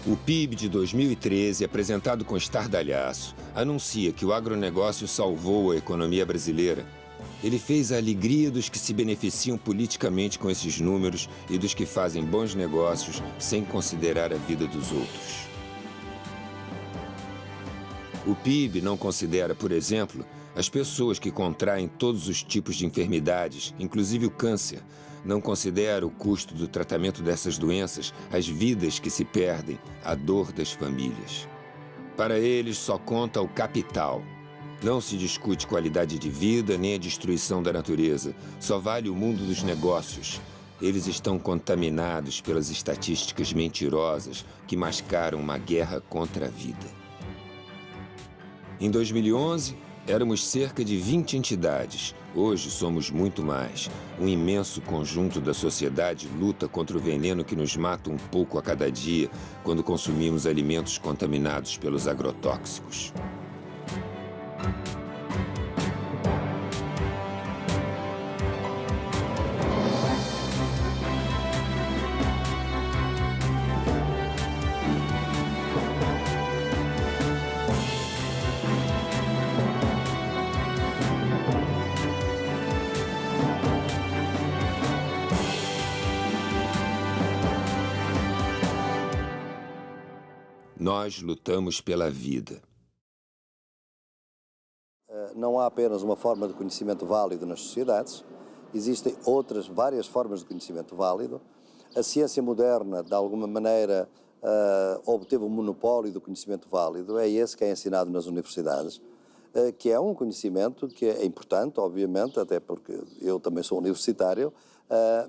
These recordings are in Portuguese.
O PIB de 2013, apresentado com estardalhaço, anuncia que o agronegócio salvou a economia brasileira. Ele fez a alegria dos que se beneficiam politicamente com esses números e dos que fazem bons negócios sem considerar a vida dos outros. O PIB não considera, por exemplo, as pessoas que contraem todos os tipos de enfermidades, inclusive o câncer. Não considera o custo do tratamento dessas doenças, as vidas que se perdem, a dor das famílias. Para eles, só conta o capital. Não se discute qualidade de vida nem a destruição da natureza. Só vale o mundo dos negócios. Eles estão contaminados pelas estatísticas mentirosas que mascaram uma guerra contra a vida. Em 2011, éramos cerca de 20 entidades. Hoje somos muito mais. Um imenso conjunto da sociedade luta contra o veneno que nos mata um pouco a cada dia quando consumimos alimentos contaminados pelos agrotóxicos. Nós lutamos pela vida. Não há apenas uma forma de conhecimento válido nas sociedades, existem várias formas de conhecimento válido. A ciência moderna, de alguma maneira, obteve um monopólio do conhecimento válido, é esse que é ensinado nas universidades, que é um conhecimento que é importante, obviamente, até porque eu também sou universitário,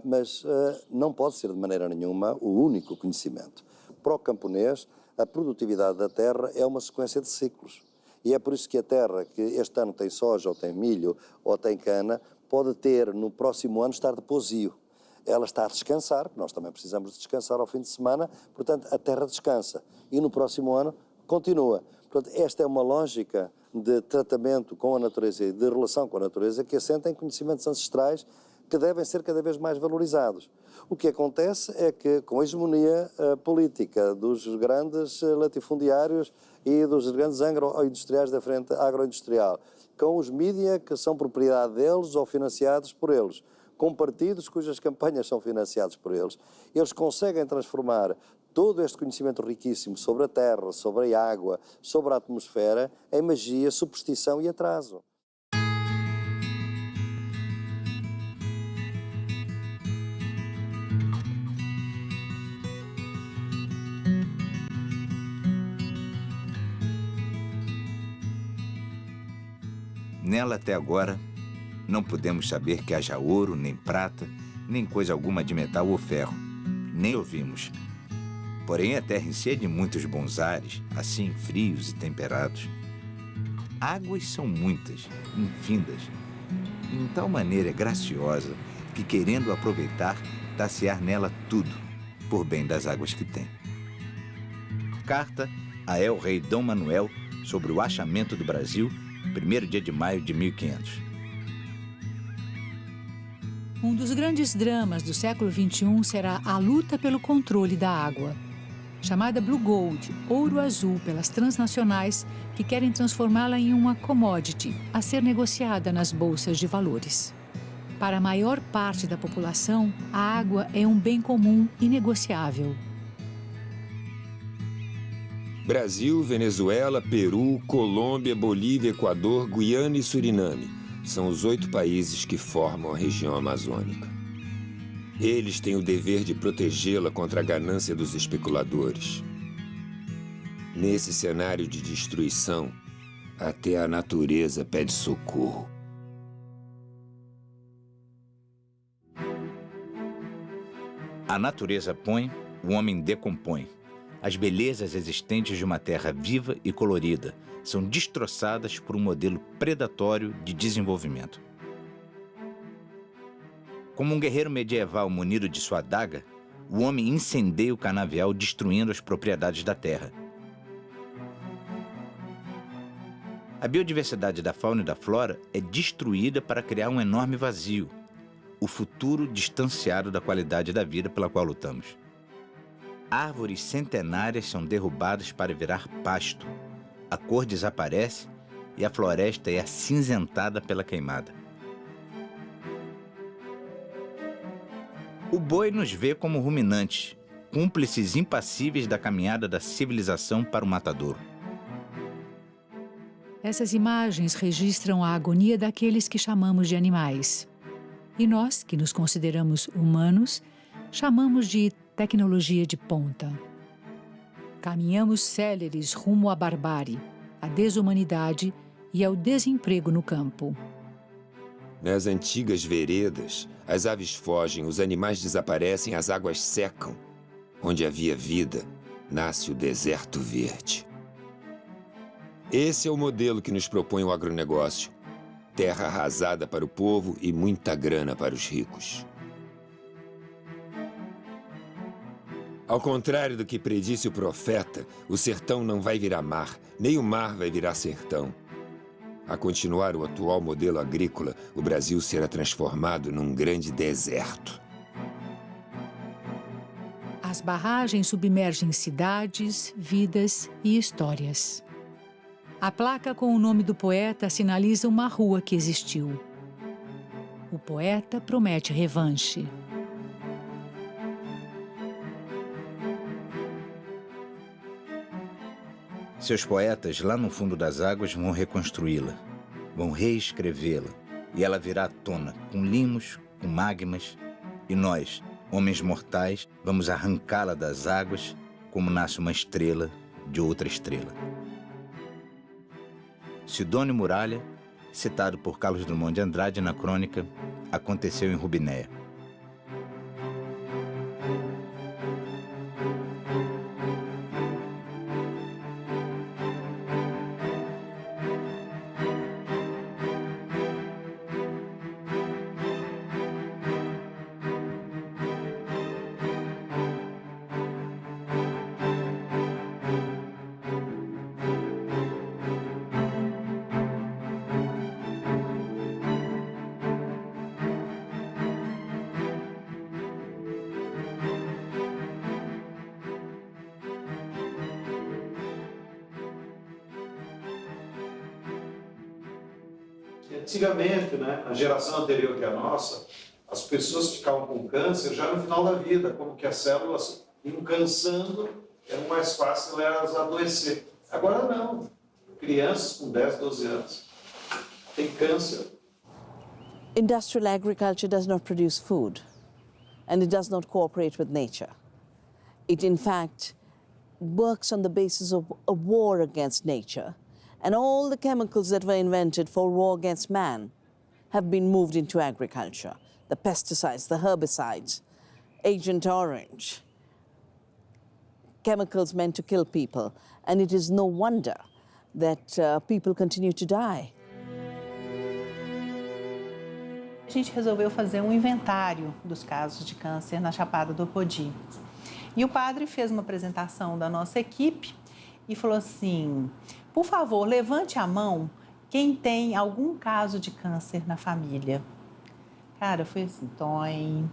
mas não pode ser de maneira nenhuma o único conhecimento. Para o camponês, a produtividade da terra é uma sequência de ciclos. E é por isso que a terra que este ano tem soja, ou tem milho, ou tem cana, pode ter no próximo ano estar de pousio. Ela está a descansar, porque nós também precisamos de descansar ao fim de semana, portanto a terra descansa. E no próximo ano continua. Portanto, esta é uma lógica de tratamento com a natureza e de relação com a natureza que assenta em conhecimentos ancestrais que devem ser cada vez mais valorizados. O que acontece é que, com a hegemonia política dos grandes latifundiários e dos grandes agroindustriais da frente agroindustrial, com os mídia que são propriedade deles ou financiados por eles, com partidos cujas campanhas são financiados por eles, eles conseguem transformar todo este conhecimento riquíssimo sobre a terra, sobre a água, sobre a atmosfera, em magia, superstição e atraso. Nela, até agora, não podemos saber que haja ouro, nem prata, nem coisa alguma de metal ou ferro. Nem ouvimos. Porém, a terra enche de muitos bons ares, assim frios e temperados. Águas são muitas, infindas, e em tal maneira graciosa que, querendo aproveitar, tacear nela tudo, por bem das águas que tem. Carta a El-Rei Dom Manuel sobre o achamento do Brasil, 1º dia de maio de 1500. Um dos grandes dramas do século XXI será a luta pelo controle da água. Chamada Blue Gold, ouro azul pelas transnacionais que querem transformá-la em uma commodity a ser negociada nas bolsas de valores. Para a maior parte da população, a água é um bem comum inegociável. Brasil, Venezuela, Peru, Colômbia, Bolívia, Equador, Guiana e Suriname são os 8 países que formam a região amazônica. Eles têm o dever de protegê-la contra a ganância dos especuladores. Nesse cenário de destruição, até a natureza pede socorro. A natureza põe, o homem decompõe. As belezas existentes de uma terra viva e colorida são destroçadas por um modelo predatório de desenvolvimento. Como um guerreiro medieval munido de sua adaga, o homem incendeia o canavial destruindo as propriedades da terra. A biodiversidade da fauna e da flora é destruída para criar um enorme vazio, o futuro distanciado da qualidade da vida pela qual lutamos. Árvores centenárias são derrubadas para virar pasto, a cor desaparece e a floresta é acinzentada pela queimada. O boi nos vê como ruminantes, cúmplices impassíveis da caminhada da civilização para o matadouro. Essas imagens registram a agonia daqueles que chamamos de animais. E nós, que nos consideramos humanos, chamamos de tecnologia de ponta. Caminhamos céleres rumo à barbárie, à desumanidade e ao desemprego no campo. Nas antigas veredas, as aves fogem, os animais desaparecem, as águas secam. Onde havia vida, nasce o deserto verde. Esse é o modelo que nos propõe o agronegócio. Terra arrasada para o povo e muita grana para os ricos. Ao contrário do que predisse o profeta, o sertão não vai virar mar, nem o mar vai virar sertão. A continuar o atual modelo agrícola, o Brasil será transformado num grande deserto. As barragens submergem cidades, vidas e histórias. A placa com o nome do poeta sinaliza uma rua que existiu. O poeta promete revanche. Seus poetas, lá no fundo das águas, vão reconstruí-la, vão reescrevê-la, e ela virá à tona, com limos, com magmas, e nós, homens mortais, vamos arrancá-la das águas, como nasce uma estrela de outra estrela. Sidônio Muralha, citado por Carlos Drummond de Andrade na crônica Aconteceu em Rubinéia. Antigamente, né, a geração anterior que a nossa, as pessoas ficavam com câncer já no final da vida, como que as células iam cansando, era mais fácil elas adoecer. Agora não. Crianças com 10, 12 anos têm câncer. Industrial agriculture does not produce food, and it does not cooperate with nature. It, in fact, works on the basis of a war against nature. And all the chemicals that were invented for war against man have been moved into agriculture. The pesticides, the herbicides, Agent Orange, chemicals meant to kill people. And it is no wonder that people continue to die. A gente resolveu fazer um inventário dos casos de câncer na Chapada do Apodi. E o padre fez uma apresentação da nossa equipe e falou assim: por favor, levante a mão quem tem algum caso de câncer na família. Cara, foi assim,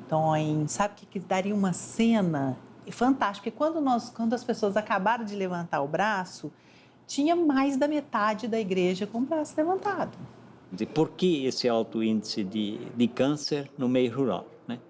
toim. Sabe que daria uma cena fantástica? Porque quando as pessoas acabaram de levantar o braço, tinha mais da metade da igreja com o braço levantado. Por que esse alto índice de câncer no meio rural, né?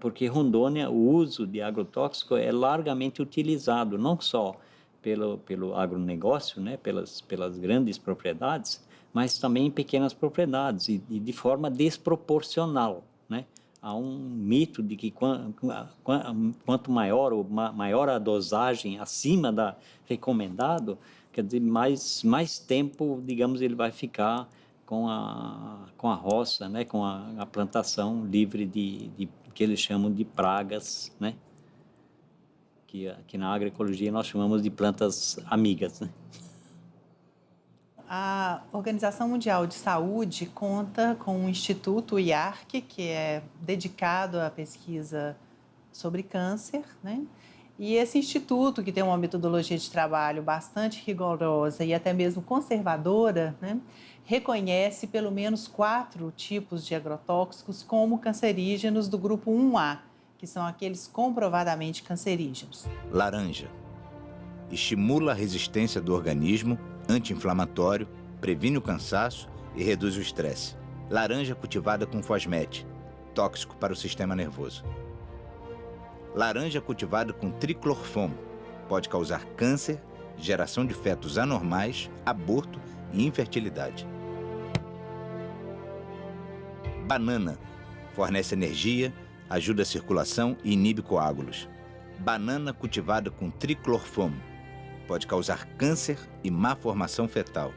Porque Rondônia, o uso de agrotóxico é largamente utilizado, não só pelo agronegócio, né, pelas grandes propriedades, mas também em pequenas propriedades e de forma desproporcional, né? Há um mito de que quanto maior a dosagem acima da recomendado, quer dizer, mais tempo, digamos, ele vai ficar com a roça, né, com a plantação livre de que eles chamam de pragas, né? que aqui na agroecologia nós chamamos de plantas amigas, né? A Organização Mundial de Saúde conta com um instituto, o IARC, que é dedicado à pesquisa sobre câncer, né? E esse instituto, que tem uma metodologia de trabalho bastante rigorosa e até mesmo conservadora, né, reconhece pelo menos 4 tipos de agrotóxicos como cancerígenos do grupo 1A, que são aqueles comprovadamente cancerígenos. Laranja. Estimula a resistência do organismo, anti-inflamatório, previne o cansaço e reduz o estresse. Laranja cultivada com fosmete, tóxico para o sistema nervoso. Laranja cultivada com triclorfomo, pode causar câncer, geração de fetos anormais, aborto e infertilidade. Banana, fornece energia, ajuda a circulação e inibe coágulos. Banana cultivada com triclorfomo, pode causar câncer e má formação fetal.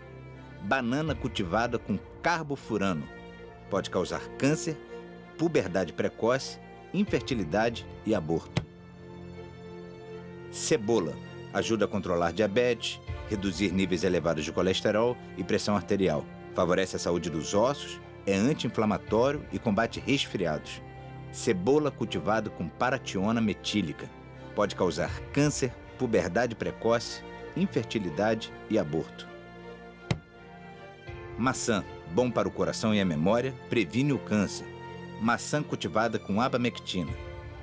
Banana cultivada com carbofurano, pode causar câncer, puberdade precoce, infertilidade e aborto. Cebola, ajuda a controlar diabetes, reduzir níveis elevados de colesterol e pressão arterial. Favorece a saúde dos ossos, é anti-inflamatório e combate resfriados. Cebola cultivada com parationa metílica, pode causar câncer, puberdade precoce, infertilidade e aborto. Maçã, bom para o coração e a memória, previne o câncer. Maçã cultivada com abamectina,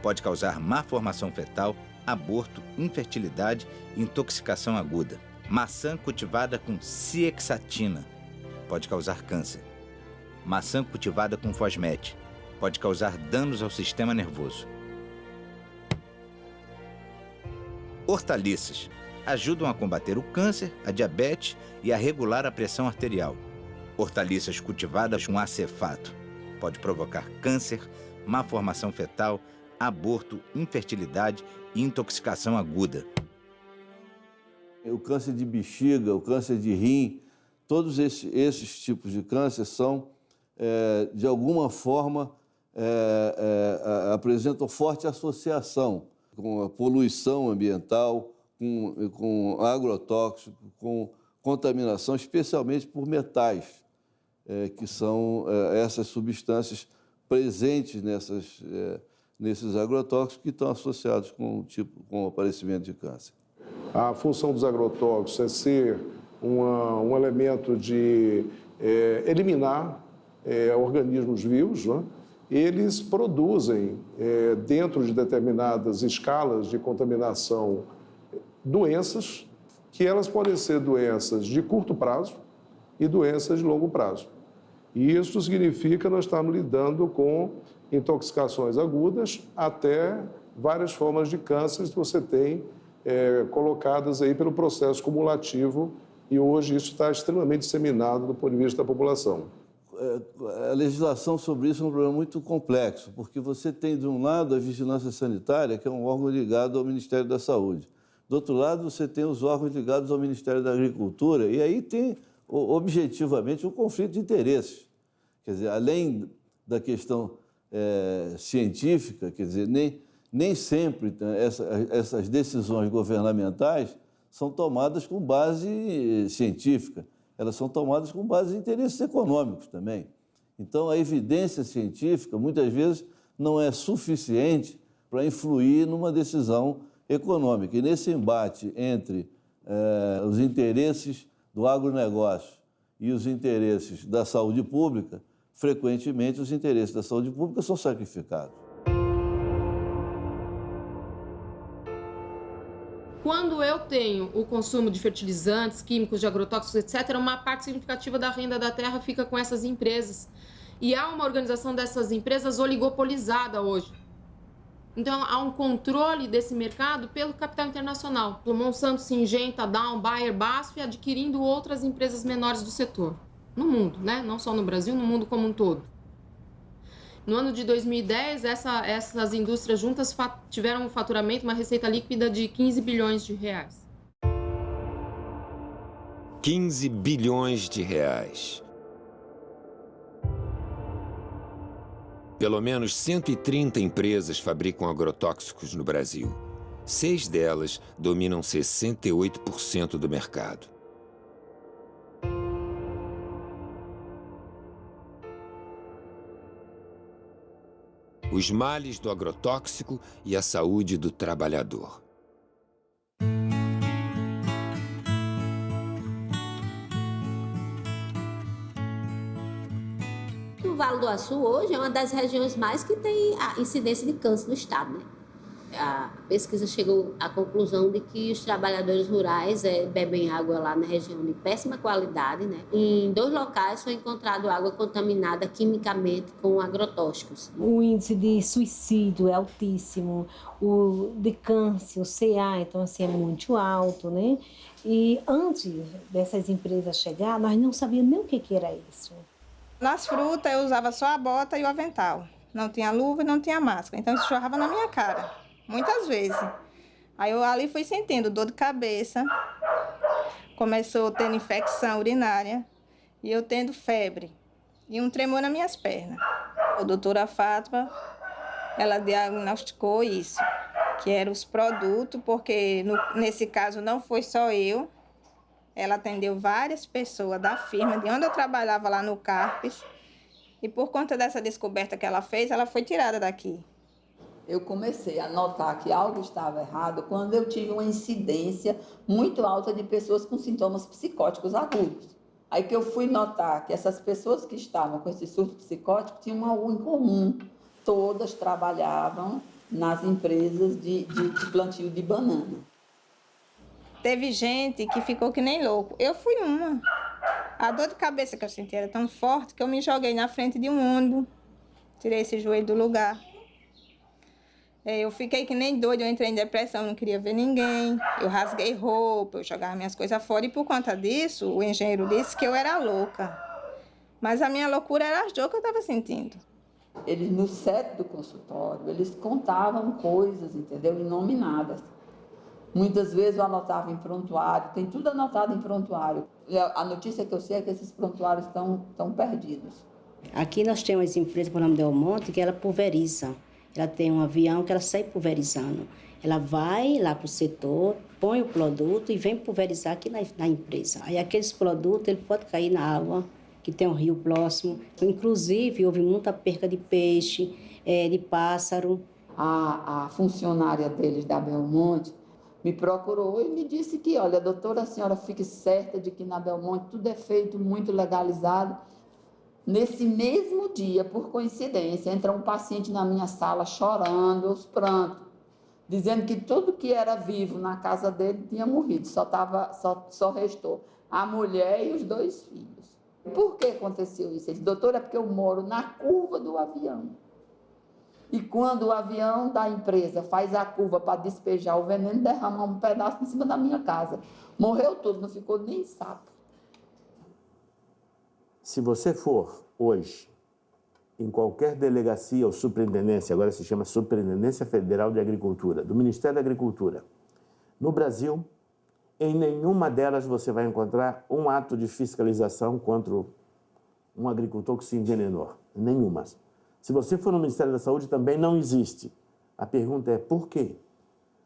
pode causar má formação fetal, aborto, infertilidade e intoxicação aguda. Maçã cultivada com ciexatina, pode causar câncer. Maçã cultivada com fosmete, pode causar danos ao sistema nervoso. Hortaliças, ajudam a combater o câncer, a diabetes e a regular a pressão arterial. Hortaliças cultivadas com acefato, pode provocar câncer, má formação fetal, aborto, infertilidade e intoxicação aguda. O câncer de bexiga, o câncer de rim, todos esses tipos de câncer são, de alguma forma, apresentam forte associação com a poluição ambiental, com agrotóxico, com contaminação, especialmente por metais, que são essas substâncias presentes nesses agrotóxicos que estão associados com o aparecimento de câncer. A função dos agrotóxicos é ser um elemento de eliminar organismos vivos, né? Eles produzem, dentro de determinadas escalas de contaminação, doenças, que elas podem ser doenças de curto prazo e doenças de longo prazo. E isso significa que nós estamos lidando com intoxicações agudas até várias formas de câncer que você tem colocadas aí pelo processo cumulativo, e hoje isso está extremamente disseminado do ponto de vista da população. A legislação sobre isso é um problema muito complexo, porque você tem, de um lado, a vigilância sanitária, que é um órgão ligado ao Ministério da Saúde. Do outro lado, você tem os órgãos ligados ao Ministério da Agricultura, e aí tem, objetivamente, um conflito de interesses. Quer dizer, além da questão científica, quer dizer, nem sempre essas decisões governamentais são tomadas com base científica. Elas são tomadas com base em interesses econômicos também. Então, a evidência científica, muitas vezes, não é suficiente para influir numa decisão econômica. E nesse embate entre os interesses do agronegócio e os interesses da saúde pública, frequentemente os interesses da saúde pública são sacrificados. Quando eu tenho o consumo de fertilizantes, químicos, de agrotóxicos, etc., uma parte significativa da renda da terra fica com essas empresas. E há uma organização dessas empresas oligopolizada hoje. Então, há um controle desse mercado pelo capital internacional, pelo Monsanto, Syngenta, Dow, Bayer, BASF, adquirindo outras empresas menores do setor. No mundo, né? Não só no Brasil, no mundo como um todo. No ano de 2010, essas indústrias juntas tiveram um faturamento, uma receita líquida de 15 bilhões de reais. 15 bilhões de reais. Pelo menos 130 empresas fabricam agrotóxicos no Brasil. 6 delas dominam 68% do mercado. Os males do agrotóxico e a saúde do trabalhador. O Vale do Açu hoje é uma das regiões mais que tem a incidência de câncer no estado, né? A pesquisa chegou à conclusão de que os trabalhadores rurais bebem água lá na região de péssima qualidade, né? Em 2 locais foi encontrado água contaminada quimicamente com agrotóxicos. O índice de suicídio é altíssimo, o de câncer, o CA, então assim, é muito alto, né? E antes dessas empresas chegar, nós não sabíamos nem o que era isso. Nas frutas eu usava só a bota e o avental. Não tinha luva e não tinha máscara, então isso jorrava na minha cara. Muitas vezes. Aí eu ali fui sentindo dor de cabeça, começou tendo infecção urinária e eu tendo febre e um tremor nas minhas pernas. A doutora Fátima, ela diagnosticou isso, que eram os produtos, porque nesse caso não foi só eu, ela atendeu várias pessoas da firma, de onde eu trabalhava lá no Carpes, e por conta dessa descoberta que ela fez, ela foi tirada daqui. Eu comecei a notar que algo estava errado quando eu tive uma incidência muito alta de pessoas com sintomas psicóticos agudos. Aí que eu fui notar que essas pessoas que estavam com esse surto psicótico tinham algo em comum. Todas trabalhavam nas empresas de plantio de banana. Teve gente que ficou que nem louco. Eu fui uma. A dor de cabeça que eu senti era tão forte que eu me joguei na frente de um ônibus. Tirei esse joelho do lugar. Eu fiquei que nem doida, eu entrei em depressão, não queria ver ninguém. Eu rasguei roupa, eu jogava minhas coisas fora. E por conta disso, o engenheiro disse que eu era louca. Mas a minha loucura era as dores que eu estava sentindo. Eles, no set do consultório, eles contavam coisas, entendeu? Inominadas. Muitas vezes eu anotava em prontuário, tem tudo anotado em prontuário. A notícia que eu sei é que esses prontuários estão perdidos. Aqui nós temos uma empresa, por nome de Delmonte, que ela pulveriza. Ela tem um avião que ela sai pulverizando. Ela vai lá para o setor, põe o produto e vem pulverizar aqui na empresa. Aí aqueles produtos, ele pode cair na água, que tem um rio próximo. Inclusive, houve muita perca de peixe, de pássaro. A funcionária deles da Belmonte me procurou e me disse que, olha, doutora, a senhora fique certa de que na Belmonte tudo é feito muito legalizado. Nesse mesmo dia, por coincidência, entra um paciente na minha sala chorando, aos prantos, dizendo que tudo que era vivo na casa dele tinha morrido, só restou a mulher e os 2 filhos. Por que aconteceu isso? Ele disse, doutora, é porque eu moro na curva do avião. E quando o avião da empresa faz a curva para despejar o veneno, derrama um pedaço em cima da minha casa. Morreu tudo, não ficou nem sapo. Se você for hoje em qualquer delegacia ou superintendência, agora se chama Superintendência Federal de Agricultura, do Ministério da Agricultura, no Brasil, em nenhuma delas você vai encontrar um ato de fiscalização contra um agricultor que se envenenou. Nenhuma. Se você for no Ministério da Saúde, também não existe. A pergunta é por quê?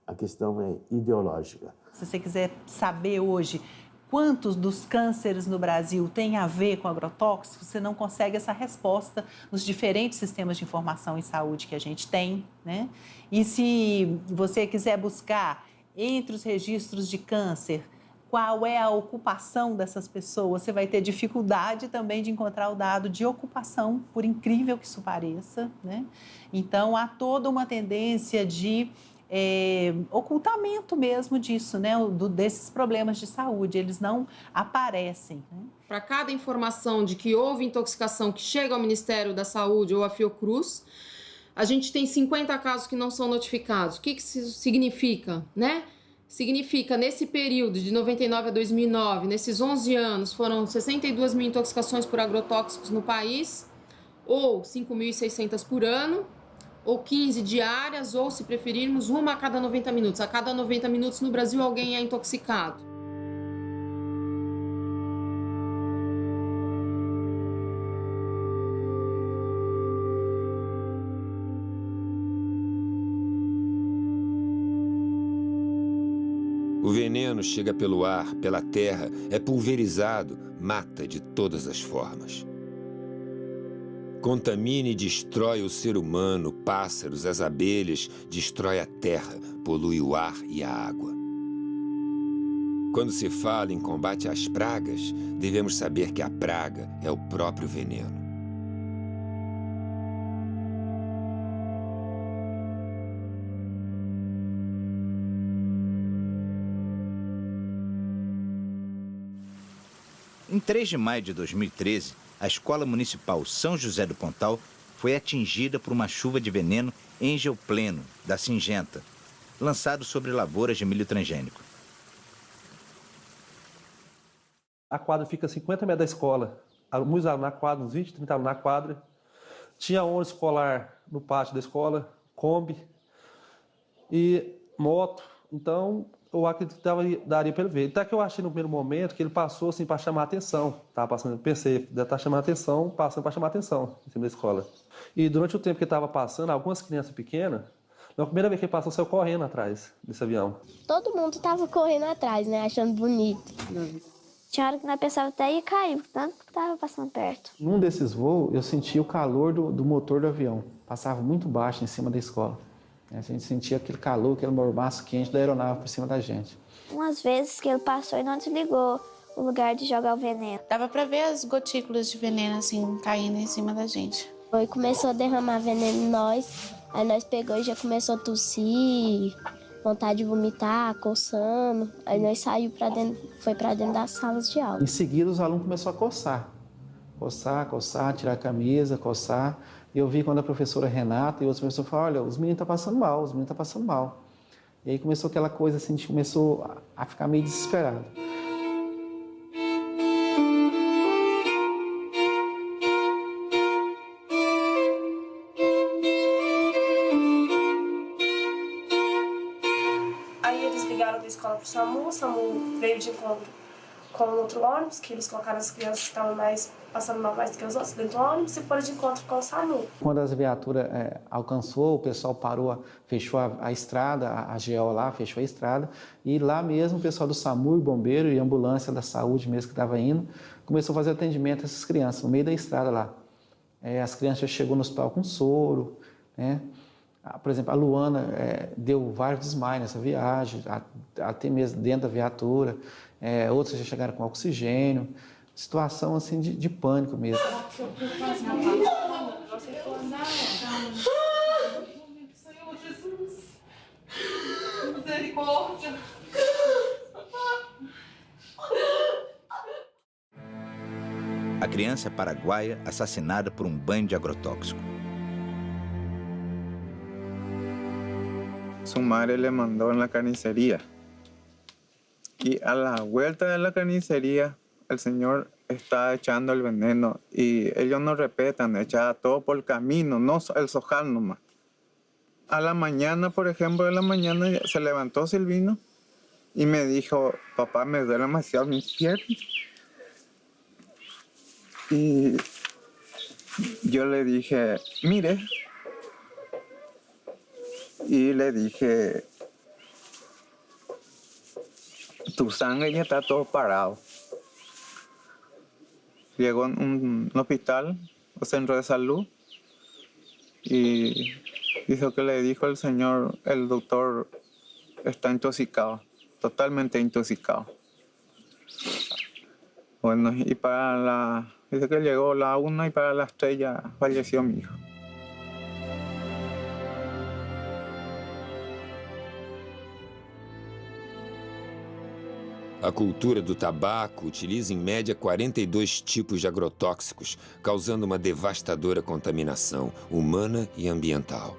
A questão é ideológica. Se você quiser saber hoje quantos dos cânceres no Brasil têm a ver com agrotóxicos, você não consegue essa resposta nos diferentes sistemas de informação em saúde que a gente tem, né? E se você quiser buscar entre os registros de câncer qual é a ocupação dessas pessoas, você vai ter dificuldade também de encontrar o dado de ocupação, por incrível que isso pareça, né? Então, há toda uma tendência de ocultamento mesmo disso, né? Desses problemas de saúde, eles não aparecem, né? Para cada informação de que houve intoxicação que chega ao Ministério da Saúde ou à Fiocruz, a gente tem 50 casos que não são notificados. O que isso significa, né? Significa, nesse período de 99 a 2009, nesses 11 anos, foram 62 mil intoxicações por agrotóxicos no país, ou 5.600 por ano, ou 15 diárias, ou, se preferirmos, uma a cada 90 minutos. A cada 90 minutos no Brasil alguém é intoxicado. O veneno chega pelo ar, pela terra, é pulverizado, mata de todas as formas. Contamina e destrói o ser humano, pássaros, as abelhas, destrói a terra, polui o ar e a água. Quando se fala em combate às pragas, devemos saber que a praga é o próprio veneno. Em 3 de maio de 2013, a Escola Municipal São José do Pontal foi atingida por uma chuva de veneno engeopleno, da Singenta, lançado sobre lavouras de milho transgênico. A quadra fica a 50 metros da escola. Muitos alunos na quadra, uns 20, 30 alunos na quadra. Tinha ônibus escolar no pátio da escola, Kombi e moto. Então, eu acredito que daria para ele ver. Até que eu achei no primeiro momento que ele passou assim para chamar a atenção. Pensei, deve estar chamando a atenção, passando para chamar a atenção em cima da escola. E durante o tempo que ele estava passando, algumas crianças pequenas, na primeira vez que ele passou, saiu correndo atrás desse avião. Todo mundo estava correndo atrás, né? Achando bonito. Tinha hora que nós pensávamos até ia cair, tanto que estava passando perto. Num desses voos, eu senti o calor do motor do avião. Passava muito baixo em cima da escola. A gente sentia aquele calor, aquele mormaço quente da aeronave por cima da gente. Umas vezes que ele passou e não desligou o lugar de jogar o veneno. Dava pra ver as gotículas de veneno, assim, caindo em cima da gente. Foi, começou a derramar veneno em nós, aí nós pegou e já começou a tossir, vontade de vomitar, coçando. Aí nós saímos foi pra dentro das salas de aula. Em seguida, os alunos começaram a coçar. Coçar, tirar a camisa, coçar. E eu vi quando a professora Renata e outros professores falaram, olha, os meninos estão passando mal, E aí começou aquela coisa assim, a gente começou a ficar meio desesperado. Aí eles ligaram da escola para o SAMU veio de encontro com outro ônibus, que eles colocaram as crianças que estavam passando mal mais que os outros dentro do ônibus e foram de encontro com o SAMU. Quando as viaturas alcançou, o pessoal parou, fechou a estrada, a GO lá fechou a estrada, e lá mesmo o pessoal do SAMU, bombeiro e ambulância da saúde mesmo que estava indo, começou a fazer atendimento a essas crianças, no meio da estrada lá. As crianças já chegou no hospital com soro, né? Por exemplo, a Luana deu vários desmaios nessa viagem, até mesmo dentro da viatura. Outros já chegaram com oxigênio. Situação assim de pânico mesmo. Senhor Jesus, misericórdia. A criança paraguaia assassinada por um banho de agrotóxico. Su madre le mandó en la carnicería y a la vuelta de la carnicería el señor está echando el veneno y ellos no respetan, echaba todo por el camino, no el sojal nomás. A la mañana, por ejemplo, se levantó Silvino y me dijo, papá, me duele demasiado mis piernas. Y yo le dije, mire, y le dije, tu sangre ya está todo parado. Llegó en un hospital, o centro de salud, y dijo que le dijo el señor, el doctor está intoxicado, totalmente intoxicado. Bueno, y dice que llegó la 1 y para las 3 ya falleció mi hijo. A cultura do tabaco utiliza em média 42 tipos de agrotóxicos, causando uma devastadora contaminação humana e ambiental.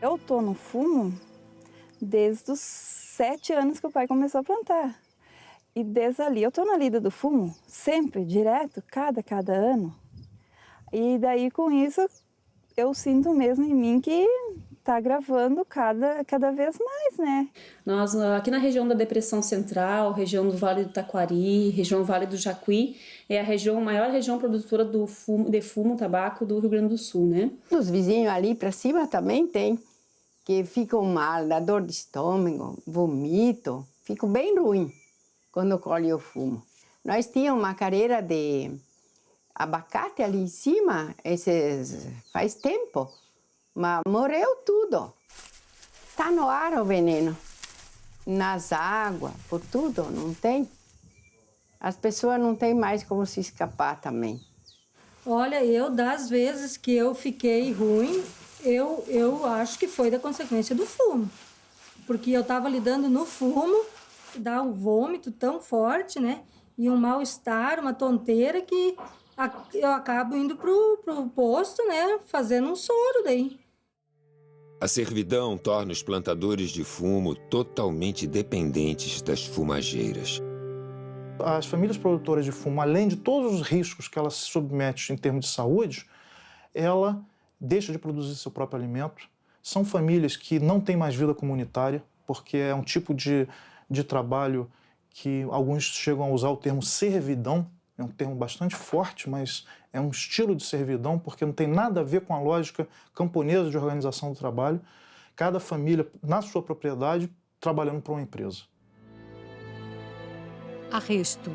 Eu estou no fumo desde os 7 anos que o pai começou a plantar. E desde ali eu estou na lida do fumo, sempre, direto, cada ano. E daí com isso eu sinto mesmo em mim que está agravando cada vez mais, né? Nós, aqui na região da Depressão Central, região do Vale do Taquari, região Vale do Jacuí, é a maior região produtora de fumo, tabaco do Rio Grande do Sul, né? Os vizinhos ali para cima também tem. que fico mal, dá dor de estômago, vomito, fico bem ruim quando colho o fumo. Nós tínhamos uma careira de abacate ali em cima, faz tempo, mas morreu tudo. Está no ar o veneno, nas águas, por tudo, não tem. As pessoas não têm mais como se escapar também. Olha, das vezes que eu fiquei ruim, eu acho que foi da consequência do fumo. Porque eu estava lidando no fumo, dá um vômito tão forte, né? E um mal-estar, uma tonteira que eu acabo indo pro posto, né? Fazendo um soro daí. A servidão torna os plantadores de fumo totalmente dependentes das fumageiras. As famílias produtoras de fumo, além de todos os riscos que ela se submete em termos de saúde, ela deixa de produzir seu próprio alimento. São famílias que não têm mais vida comunitária, porque é um tipo de trabalho que alguns chegam a usar o termo servidão. É um termo bastante forte, mas é um estilo de servidão, porque não tem nada a ver com a lógica camponesa de organização do trabalho. Cada família, na sua propriedade, trabalhando para uma empresa. Arresto.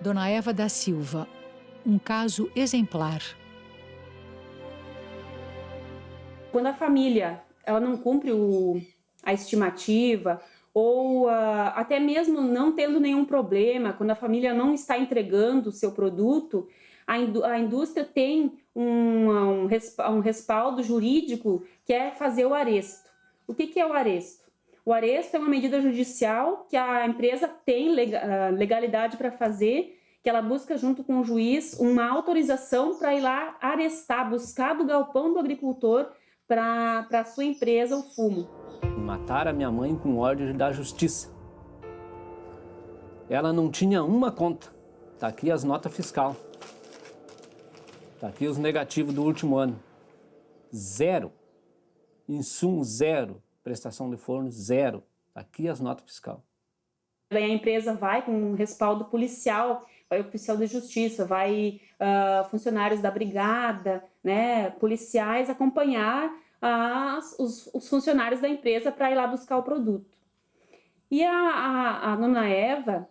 Dona Eva da Silva, um caso exemplar. Quando a família ela não cumpre a estimativa, ou até mesmo não tendo nenhum problema, quando a família não está entregando o seu produto, a indústria tem um respaldo jurídico que é fazer o aresto. O que é o aresto? O aresto é uma medida judicial que a empresa tem legalidade para fazer, que ela busca junto com o juiz uma autorização para ir lá arestar, buscar do galpão do agricultor para a sua empresa o fumo. Mataram a minha mãe com ordem da justiça. Ela não tinha uma conta. Tá aqui as notas fiscal. Tá aqui os negativos do último ano. 0. Insumo 0. Prestação de forno 0. Tá aqui as notas fiscal. Daí a empresa vai com um respaldo policial, vai oficial de justiça, vai funcionários da brigada, né, policiais acompanhar os funcionários da empresa para ir lá buscar o produto. E a dona Eva,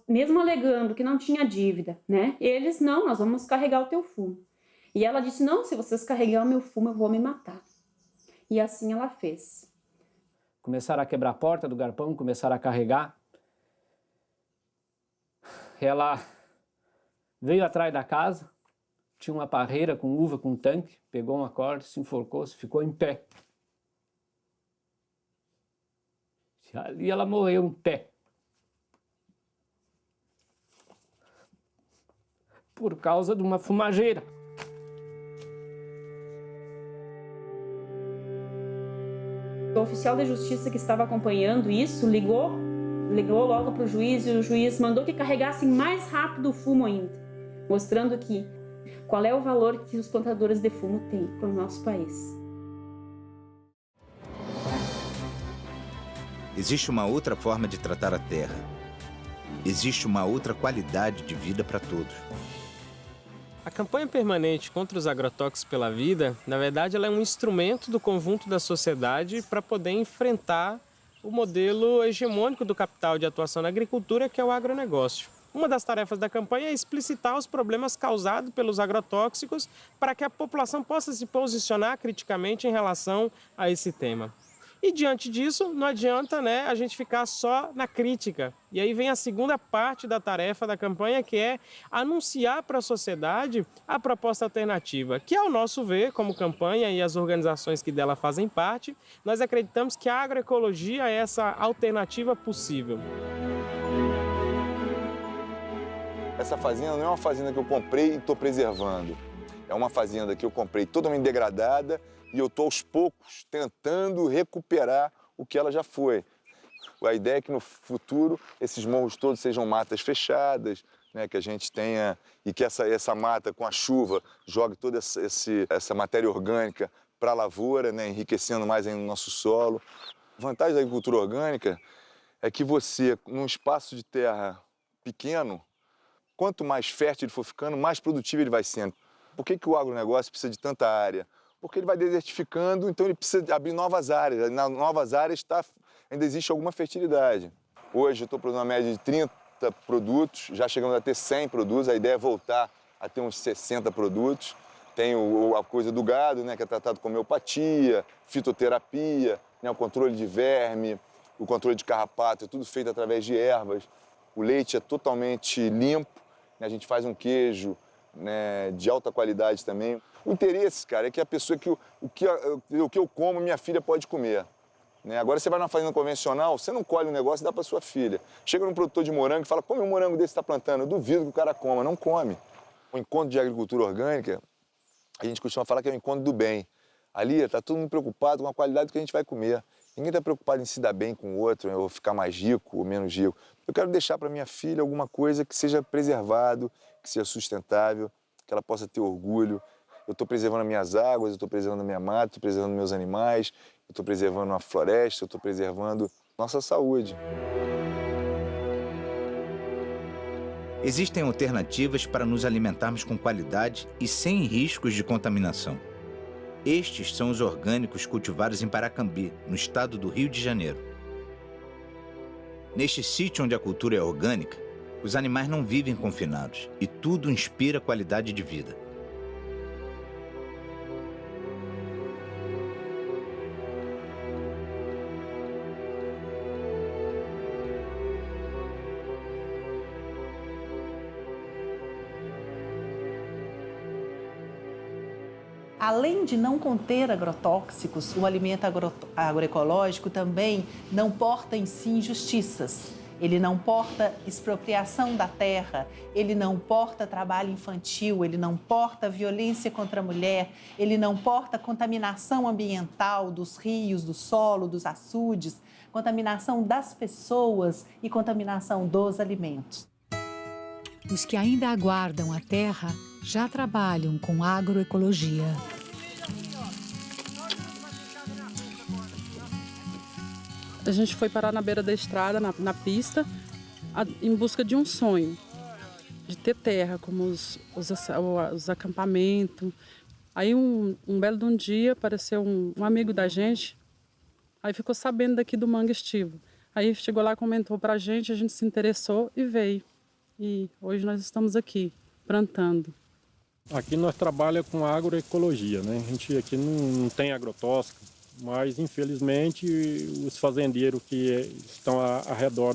mesmo alegando que não tinha dívida, né, eles, não, nós vamos carregar o teu fumo. E ela disse, não, se vocês carregarem o meu fumo, eu vou me matar. E assim ela fez. Começaram a quebrar a porta do galpão, começaram a carregar. Ela veio atrás da casa, tinha uma parreira com uva, com tanque, pegou uma corda, se enforcou, ficou em pé. E ali ela morreu em pé. Por causa de uma fumageira. O oficial de justiça que estava acompanhando isso ligou logo para o juiz, e o juiz mandou que carregassem mais rápido o fumo ainda, mostrando que qual é o valor que os plantadores de fumo têm para o nosso país. Existe uma outra forma de tratar a terra. Existe uma outra qualidade de vida para todos. A campanha permanente contra os agrotóxicos pela vida, na verdade, ela é um instrumento do conjunto da sociedade para poder enfrentar o modelo hegemônico do capital de atuação na agricultura, que é o agronegócio. Uma das tarefas da campanha é explicitar os problemas causados pelos agrotóxicos para que a população possa se posicionar criticamente em relação a esse tema. E diante disso, não adianta, né, a gente ficar só na crítica. E aí vem a segunda parte da tarefa da campanha, que é anunciar para a sociedade a proposta alternativa, que, ao nosso ver, como campanha e as organizações que dela fazem parte, nós acreditamos que a agroecologia é essa alternativa possível. Essa fazenda não é uma fazenda que eu comprei e estou preservando. É uma fazenda que eu comprei totalmente degradada e eu estou aos poucos tentando recuperar o que ela já foi. A ideia é que no futuro esses morros todos sejam matas fechadas, né, que a gente tenha, e que essa mata com a chuva jogue toda essa matéria orgânica para a lavoura, né, enriquecendo mais ainda o nosso solo. A vantagem da agricultura orgânica é que você, num espaço de terra pequeno, quanto mais fértil ele for ficando, mais produtivo ele vai sendo. Por que o agronegócio precisa de tanta área? porque ele vai desertificando, então ele precisa abrir novas áreas. Nas novas áreas ainda existe alguma fertilidade. Hoje eu estou produzindo uma média de 30 produtos, já chegamos a ter 100 produtos, a ideia é voltar a ter uns 60 produtos. Tem a coisa do gado, né, que é tratado com homeopatia, fitoterapia, né, o controle de verme, o controle de carrapato, é tudo feito através de ervas. O leite é totalmente limpo, né, a gente faz um queijo, né, de alta qualidade também. O interesse, cara, é que a pessoa, o que eu como, minha filha pode comer. Né? Agora você vai numa fazenda convencional, você não colhe um negócio e dá para sua filha. Chega num produtor de morango e fala, come um morango desse que está plantando. Eu duvido que o cara coma, não come. O encontro de agricultura orgânica, a gente costuma falar que é o encontro do bem. Ali está todo mundo preocupado com a qualidade do que a gente vai comer. Ninguém está preocupado em se dar bem com o outro, ou ficar mais rico ou menos rico. Eu quero deixar para minha filha alguma coisa que seja preservado, que seja sustentável, que ela possa ter orgulho. Eu estou preservando as minhas águas, eu estou preservando a minha mata, estou preservando meus animais, eu estou preservando a floresta, eu estou preservando nossa saúde. Existem alternativas para nos alimentarmos com qualidade e sem riscos de contaminação. Estes são os orgânicos cultivados em Paracambi, no estado do Rio de Janeiro. Neste sítio onde a cultura é orgânica, os animais não vivem confinados e tudo inspira qualidade de vida. Além de não conter agrotóxicos, o alimento agroecológico também não porta em si injustiças. Ele não porta expropriação da terra, ele não porta trabalho infantil, ele não porta violência contra a mulher, ele não porta contaminação ambiental dos rios, do solo, dos açudes, contaminação das pessoas e contaminação dos alimentos. Os que ainda aguardam a terra já trabalham com agroecologia. A gente foi parar na beira da estrada, na pista, em busca de um sonho, de ter terra, como os acampamentos. Aí um belo de um dia apareceu um amigo da gente, aí ficou sabendo daqui do Manga Estivo. Aí chegou lá, comentou pra gente, a gente se interessou e veio. E hoje nós estamos aqui, plantando. Aqui nós trabalhamos com agroecologia, né? A gente aqui não tem agrotóxico, mas infelizmente os fazendeiros que estão ao redor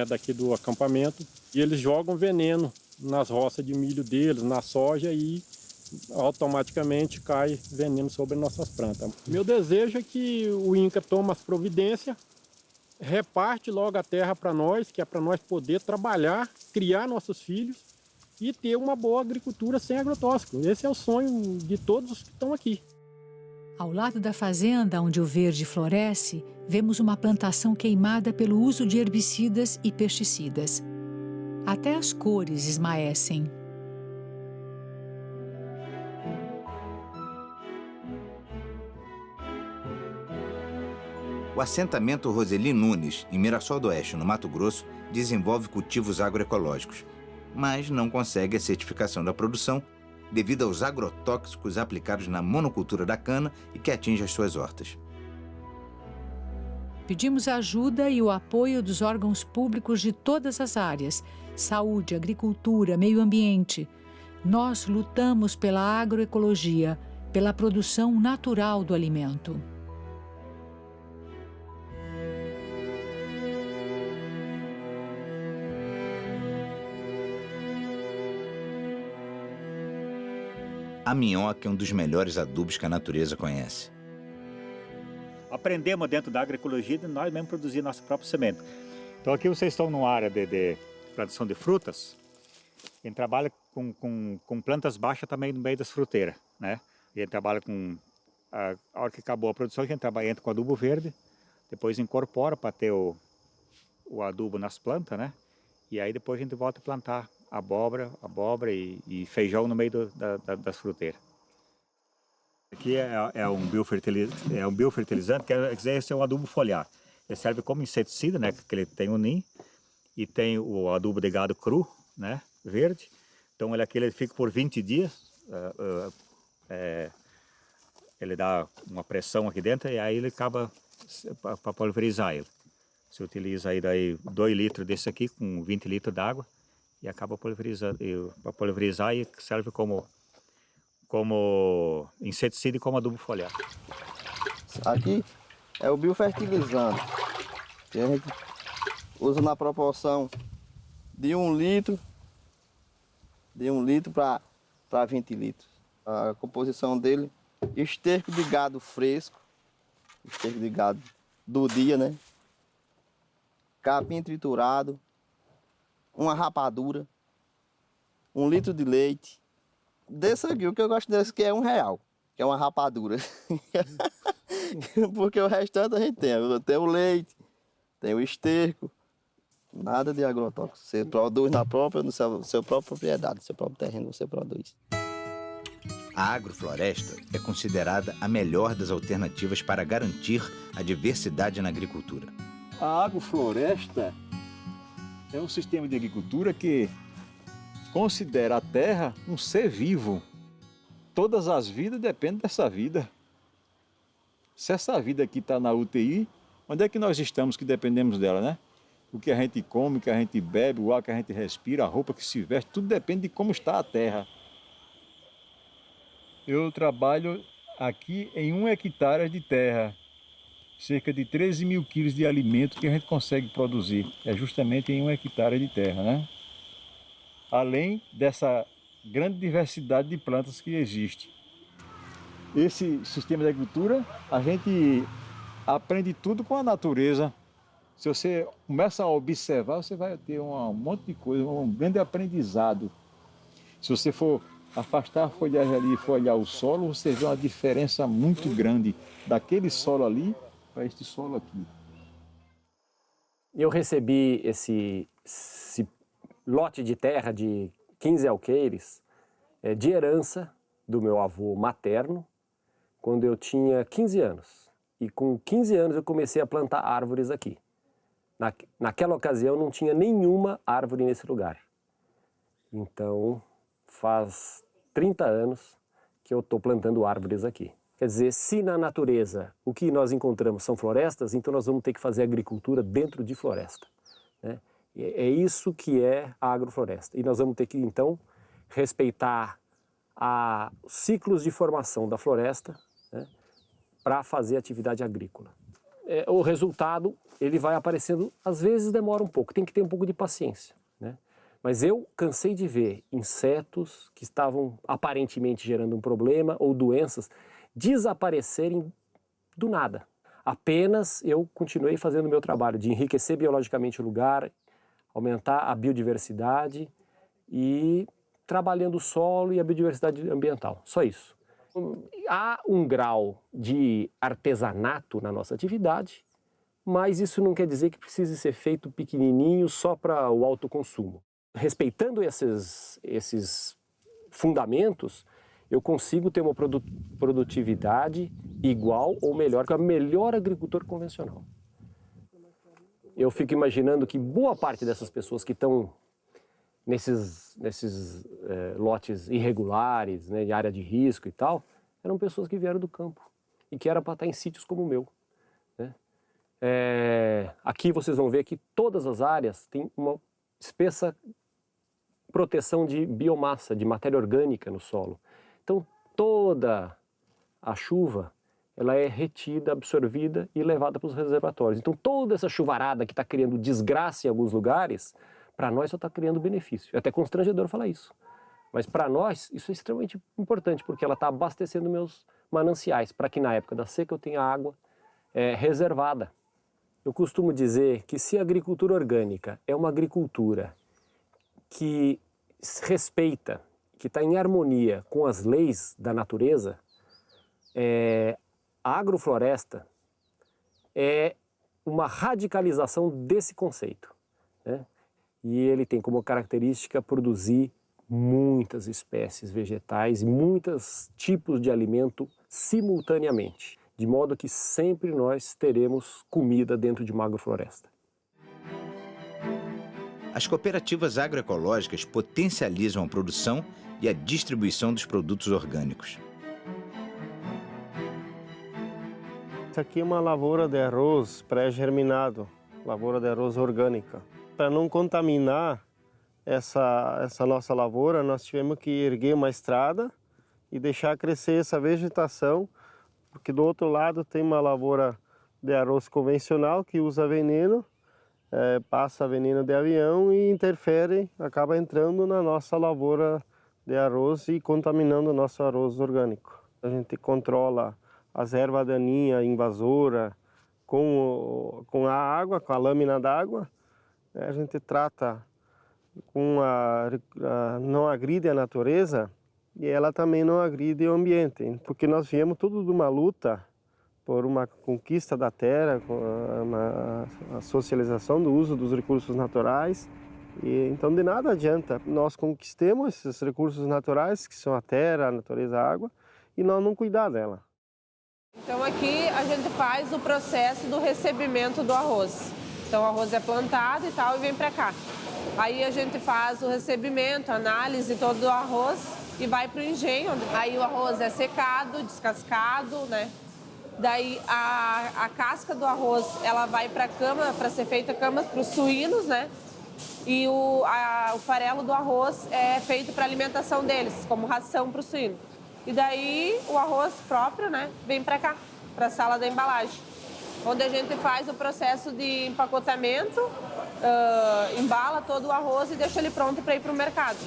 daqui do acampamento, e eles jogam veneno nas roças de milho deles, na soja, e automaticamente cai veneno sobre nossas plantas. Meu desejo é que o INCRA tome as providências, reparte logo a terra para nós, que é para nós poder trabalhar, criar nossos filhos e ter uma boa agricultura sem agrotóxico. Esse é o sonho de todos os que estão aqui. Ao lado da fazenda onde o verde floresce, vemos uma plantação queimada pelo uso de herbicidas e pesticidas. Até as cores esmaecem. O assentamento Roseli Nunes, em Mirassol do Oeste, no Mato Grosso, desenvolve cultivos agroecológicos, mas não consegue a certificação da produção devido aos agrotóxicos aplicados na monocultura da cana e que atinge as suas hortas. Pedimos a ajuda e o apoio dos órgãos públicos de todas as áreas: saúde, agricultura, meio ambiente. Nós lutamos pela agroecologia, pela produção natural do alimento. A minhoca é um dos melhores adubos que a natureza conhece. Aprendemos dentro da agroecologia de nós mesmos produzir nossa própria semente. Então aqui vocês estão numa área de produção de frutas. A gente trabalha com plantas baixas também no meio das fruteiras, né? A gente trabalha com... A hora que acabou a produção, a gente entra com adubo verde, depois incorpora para ter o adubo nas plantas, né? E aí depois a gente volta a plantar abóbora e feijão no meio das fruteiras. Aqui é um biofertilizante, que é um adubo foliar. Ele serve como inseticida, né? Que ele tem o NIM e tem o adubo de gado cru, né? Verde. Então ele fica por 20 dias Ele dá uma pressão aqui dentro e aí ele acaba para pulverizar ele. Você utiliza aí daí 2 litros desse aqui com 20 litros d'água e acaba pulverizando. Para pulverizar e serve como inseticida e como adubo foliar. Aqui é o biofertilizante, que a gente usa na proporção de 1 litro, para 20 litros. A composição dele, esterco de gado fresco, esterco de gado do dia, né? Capim triturado, uma rapadura, 1 litro de leite. Desse aqui, o que eu gosto desse aqui é R$1, que é uma rapadura. Porque o restante a gente tem o leite, tem o esterco, nada de agrotóxico. Você produz no seu próprio propriedade, no seu próprio terreno você produz. A agrofloresta é considerada a melhor das alternativas para garantir a diversidade na agricultura. A agrofloresta é um sistema de agricultura que considera a terra um ser vivo. Todas as vidas dependem dessa vida. Se essa vida aqui está na UTI, onde é que nós estamos que dependemos dela, né? O que a gente come, o que a gente bebe, o ar que a gente respira, a roupa que se veste, tudo depende de como está a terra. Eu trabalho aqui em 1 hectare de terra, cerca de 13 mil quilos de alimento que a gente consegue produzir. É justamente em 1 hectare de terra, né? Além dessa grande diversidade de plantas que existe. Esse sistema de agricultura, a gente aprende tudo com a natureza. Se você começa a observar, você vai ter um monte de coisa, um grande aprendizado. Se você for afastar a folhagem ali e for olhar o solo, você vê uma diferença muito grande daquele solo ali para este solo aqui. Eu recebi esse lote de terra de 15 alqueires de herança do meu avô materno, quando eu tinha 15 anos. E com 15 anos eu comecei a plantar árvores aqui. Naquela ocasião não tinha nenhuma árvore nesse lugar. Então faz 30 anos que eu estou plantando árvores aqui. Quer dizer, se na natureza o que nós encontramos são florestas, então nós vamos ter que fazer agricultura dentro de floresta, né? É isso que é a agrofloresta. E nós vamos ter que, então, respeitar os ciclos de formação da floresta, né, para fazer atividade agrícola. O resultado, ele vai aparecendo, às vezes demora um pouco, tem que ter um pouco de paciência, né? Mas eu cansei de ver insetos que estavam aparentemente gerando um problema ou doenças desaparecerem do nada. Apenas eu continuei fazendo o meu trabalho de enriquecer biologicamente o lugar, aumentar a biodiversidade e trabalhando o solo e a biodiversidade ambiental. Só isso. Há um grau de artesanato na nossa atividade, mas isso não quer dizer que precise ser feito pequenininho só para o autoconsumo. Respeitando esses fundamentos, eu consigo ter uma produtividade igual ou melhor que o melhor agricultor convencional. Eu fico imaginando que boa parte dessas pessoas que estão nesses lotes irregulares, né, de área de risco e tal, eram pessoas que vieram do campo e que era para estar em sítios como o meu, né? Aqui vocês vão ver que todas as áreas têm uma espessa proteção de biomassa, de matéria orgânica no solo. Então toda a chuva ela é retida, absorvida e levada para os reservatórios. Então toda essa chuvarada que está criando desgraça em alguns lugares, para nós só está criando benefício. É até constrangedor falar isso. Mas para nós isso é extremamente importante, porque ela está abastecendo meus mananciais, para que na época da seca eu tenha água reservada. Eu costumo dizer que se a agricultura orgânica é uma agricultura que respeita, que está em harmonia com as leis da natureza, a agrofloresta é uma radicalização desse conceito, né? E ele tem como característica produzir muitas espécies vegetais e muitos tipos de alimento simultaneamente, de modo que sempre nós teremos comida dentro de uma agrofloresta. As cooperativas agroecológicas potencializam a produção e a distribuição dos produtos orgânicos. Esta aqui é uma lavoura de arroz pré-germinado, lavoura de arroz orgânica. Para não contaminar essa nossa lavoura, nós tivemos que erguer uma estrada e deixar crescer essa vegetação, porque do outro lado tem uma lavoura de arroz convencional que usa veneno, passa veneno de avião e interfere, acaba entrando na nossa lavoura de arroz e contaminando o nosso arroz orgânico. A gente controla as ervas daninhas invasoras com a água, com a lâmina d'água. A gente trata não agride a natureza e ela também não agride o ambiente, porque nós viemos tudo de uma luta por uma conquista da terra, a socialização do uso dos recursos naturais. E, então, de nada adianta nós conquistemos esses recursos naturais, que são a terra, a natureza, a água, e nós não cuidar dela. Então, aqui a gente faz o processo do recebimento do arroz. Então, o arroz é plantado e tal e vem para cá. Aí a gente faz o recebimento, análise todo do arroz e vai para o engenho. Aí o arroz é secado, descascado, né? Daí a casca do arroz, ela vai para a cama, para ser feita cama para os suínos, né? E o farelo do arroz é feito para alimentação deles, como ração para o suíno. E daí o arroz próprio, né, vem para cá, para a sala da embalagem, onde a gente faz o processo de empacotamento, embala todo o arroz e deixa ele pronto para ir para o mercado.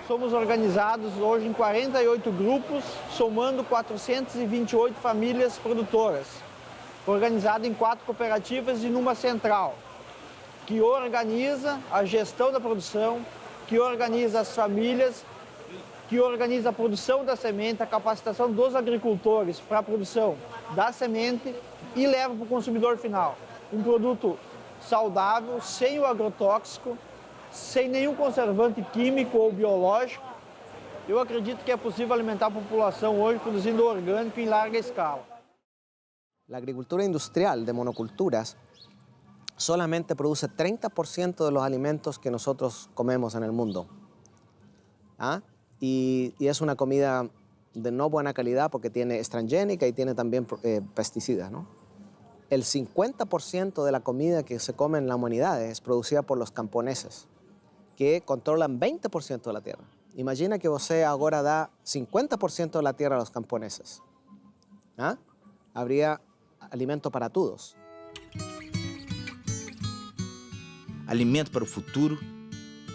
Somos organizados hoje em 48 grupos, somando 428 famílias produtoras, organizado em 4 cooperativas e numa central, que organiza a gestão da produção, que organiza as famílias, que organiza a produção da semente, a capacitação dos agricultores para a produção da semente e leva para o consumidor final um produto saudável, sem o agrotóxico, sem nenhum conservante químico ou biológico. Eu acredito que é possível alimentar a população hoje produzindo orgânico em larga escala. La agricultura industrial de monoculturas solamente produce 30% de los alimentos que nosotros comemos en el mundo. ¿Ah? Y es una comida de no buena calidad porque tiene transgénica y tiene también pesticidas, ¿no? El 50% de la comida que se come en la humanidad es producida por los camponeses, que controlan 20% de la tierra. Imagina que você agora dá 50% de la tierra a los camponeses. ¿Ah? Habría alimento para todos. Alimento para o futuro,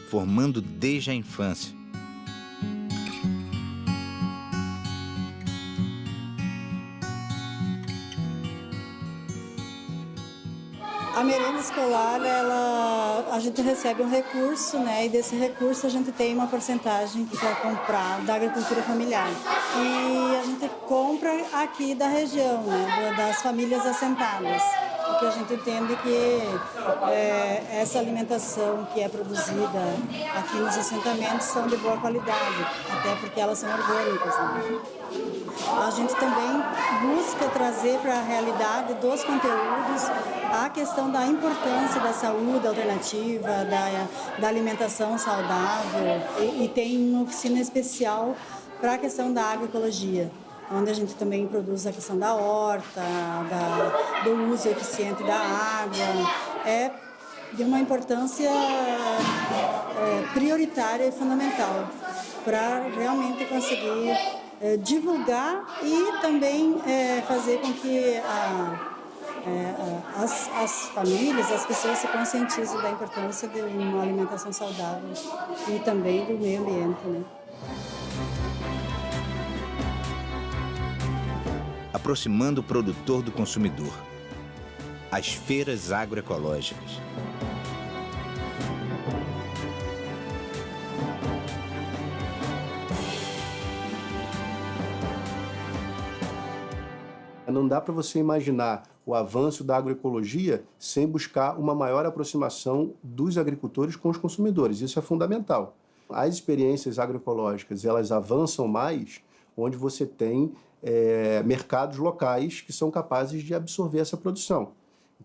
formando desde a infância. A merenda escolar, a gente recebe um recurso, né? E desse recurso a gente tem uma porcentagem para comprar da agricultura familiar. E a gente compra aqui da região, né? Das famílias assentadas. Porque a gente entende que essa alimentação que é produzida aqui nos assentamentos são de boa qualidade, até porque elas são orgânicas, né? A gente também busca trazer para a realidade dos conteúdos a questão da importância da saúde alternativa, da alimentação saudável e tem uma oficina especial para a questão da agroecologia, onde a gente também produz a questão da horta, do uso eficiente da água. É de uma importância prioritária e fundamental para realmente conseguir divulgar e também fazer com que as famílias, as pessoas se conscientizem da importância de uma alimentação saudável e também do meio ambiente, né? Aproximando o produtor do consumidor. As feiras agroecológicas. Não dá para você imaginar o avanço da agroecologia sem buscar uma maior aproximação dos agricultores com os consumidores. Isso é fundamental. As experiências agroecológicas, elas avançam mais onde você tem mercados locais que são capazes de absorver essa produção.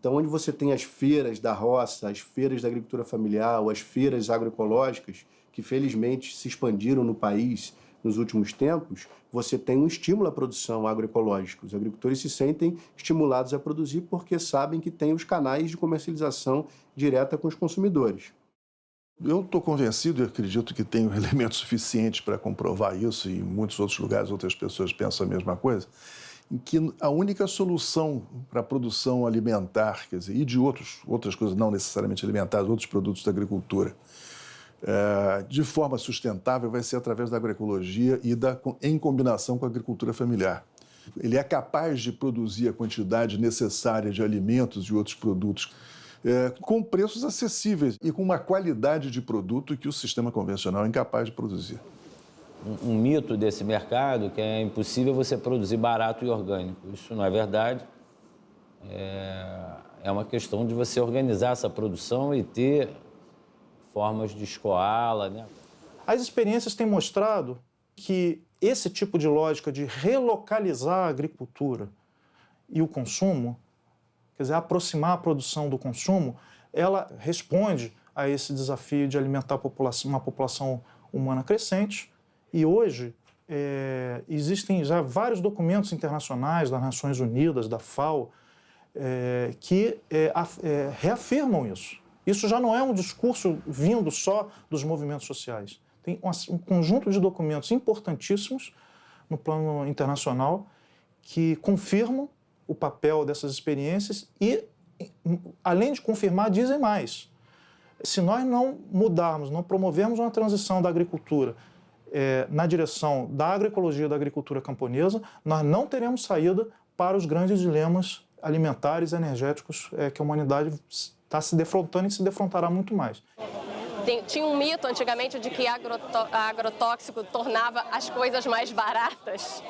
Então, onde você tem as feiras da roça, as feiras da agricultura familiar, ou as feiras agroecológicas, que felizmente se expandiram no país nos últimos tempos, você tem um estímulo à produção agroecológica. Os agricultores se sentem estimulados a produzir porque sabem que tem os canais de comercialização direta com os consumidores. Eu estou convencido e acredito que tenho elementos suficientes para comprovar isso, e em muitos outros lugares outras pessoas pensam a mesma coisa, em que a única solução para a produção alimentar, quer dizer, e de outras coisas não necessariamente alimentares, outros produtos da agricultura, de forma sustentável vai ser através da agroecologia e em combinação com a agricultura familiar. Ele é capaz de produzir a quantidade necessária de alimentos e outros produtos com preços acessíveis e com uma qualidade de produto que o sistema convencional é incapaz de produzir. Um mito desse mercado que é impossível você produzir barato e orgânico. Isso não é verdade. É uma questão de você organizar essa produção e ter formas de escoá-la, né? As experiências têm mostrado que esse tipo de lógica de relocalizar a agricultura e o consumo, quer dizer, aproximar a produção do consumo, ela responde a esse desafio de alimentar uma população humana crescente. E hoje existem já vários documentos internacionais das Nações Unidas, da FAO, que reafirmam isso. Isso já não é um discurso vindo só dos movimentos sociais. Tem um conjunto de documentos importantíssimos no plano internacional que confirmam o papel dessas experiências e, além de confirmar, dizem mais. Se nós não mudarmos, não promovermos uma transição da agricultura na direção da agroecologia da agricultura camponesa, nós não teremos saída para os grandes dilemas alimentares e energéticos que a humanidade está se defrontando e se defrontará muito mais. Tinha um mito antigamente de que agrotóxico tornava as coisas mais baratas.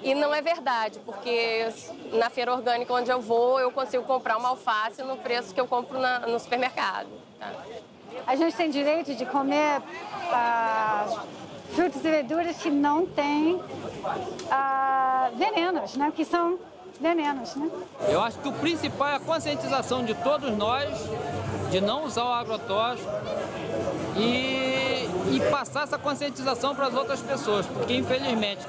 E não é verdade, porque na feira orgânica onde eu vou, eu consigo comprar uma alface no preço que eu compro no supermercado. Tá? A gente tem direito de comer frutas e verduras que não têm venenos, né? Que são venenos, né? Eu acho que o principal é a conscientização de todos nós de não usar o agrotóxico e passar essa conscientização para as outras pessoas, porque infelizmente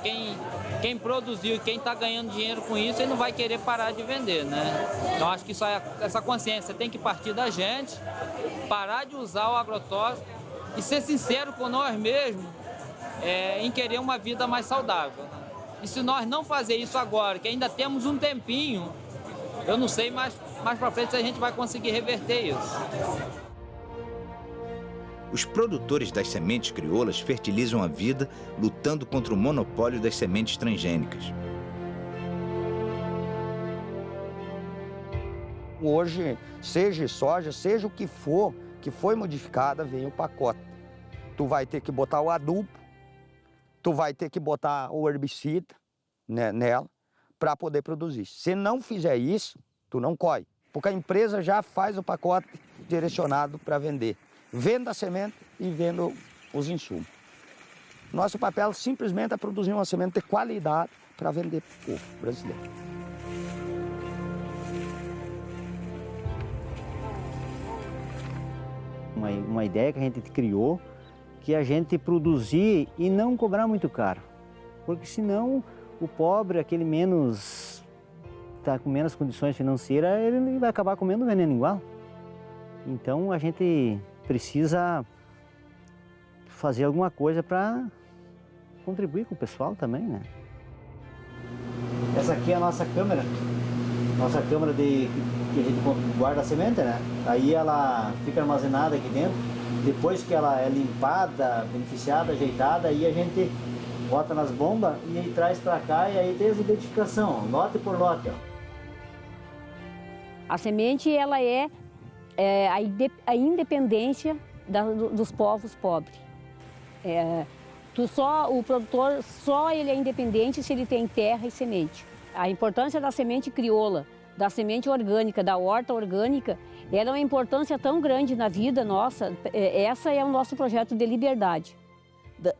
quem produziu e quem está ganhando dinheiro com isso, ele não vai querer parar de vender, né? Então acho que essa consciência tem que partir da gente, parar de usar o agrotóxico e ser sincero com nós mesmos em querer uma vida mais saudável. E se nós não fazer isso agora, que ainda temos um tempinho, eu não sei mais para frente se a gente vai conseguir reverter isso. Os produtores das sementes crioulas fertilizam a vida lutando contra o monopólio das sementes transgênicas. Hoje, seja soja, seja o que for, que foi modificada, vem o pacote. Tu vai ter que botar o adubo, tu vai ter que botar o herbicida nela para poder produzir. Se não fizer isso, tu não colhe, porque a empresa já faz o pacote direcionado para vender. Venda a semente e vendo os insumos. Nosso papel simplesmente é produzir uma semente de qualidade para vender para o povo brasileiro. Uma ideia que a gente criou, que a gente produzir e não cobrar muito caro. Porque senão o pobre, aquele está com menos condições financeiras, ele vai acabar comendo veneno igual. Então a gente precisa fazer alguma coisa para contribuir com o pessoal também, né? Essa aqui é a nossa câmera que a gente guarda a semente, né? Aí ela fica armazenada aqui dentro. Depois que ela é limpada, beneficiada, ajeitada, aí a gente bota nas bombas e aí traz para cá e aí tem essa identificação, lote por lote. Ó. A semente, ela é a independência dos povos pobres. O produtor ele é independente se ele tem terra e semente. A importância da semente crioula, da semente orgânica, da horta orgânica, ela é uma importância tão grande na vida nossa. Essa é o nosso projeto de liberdade. The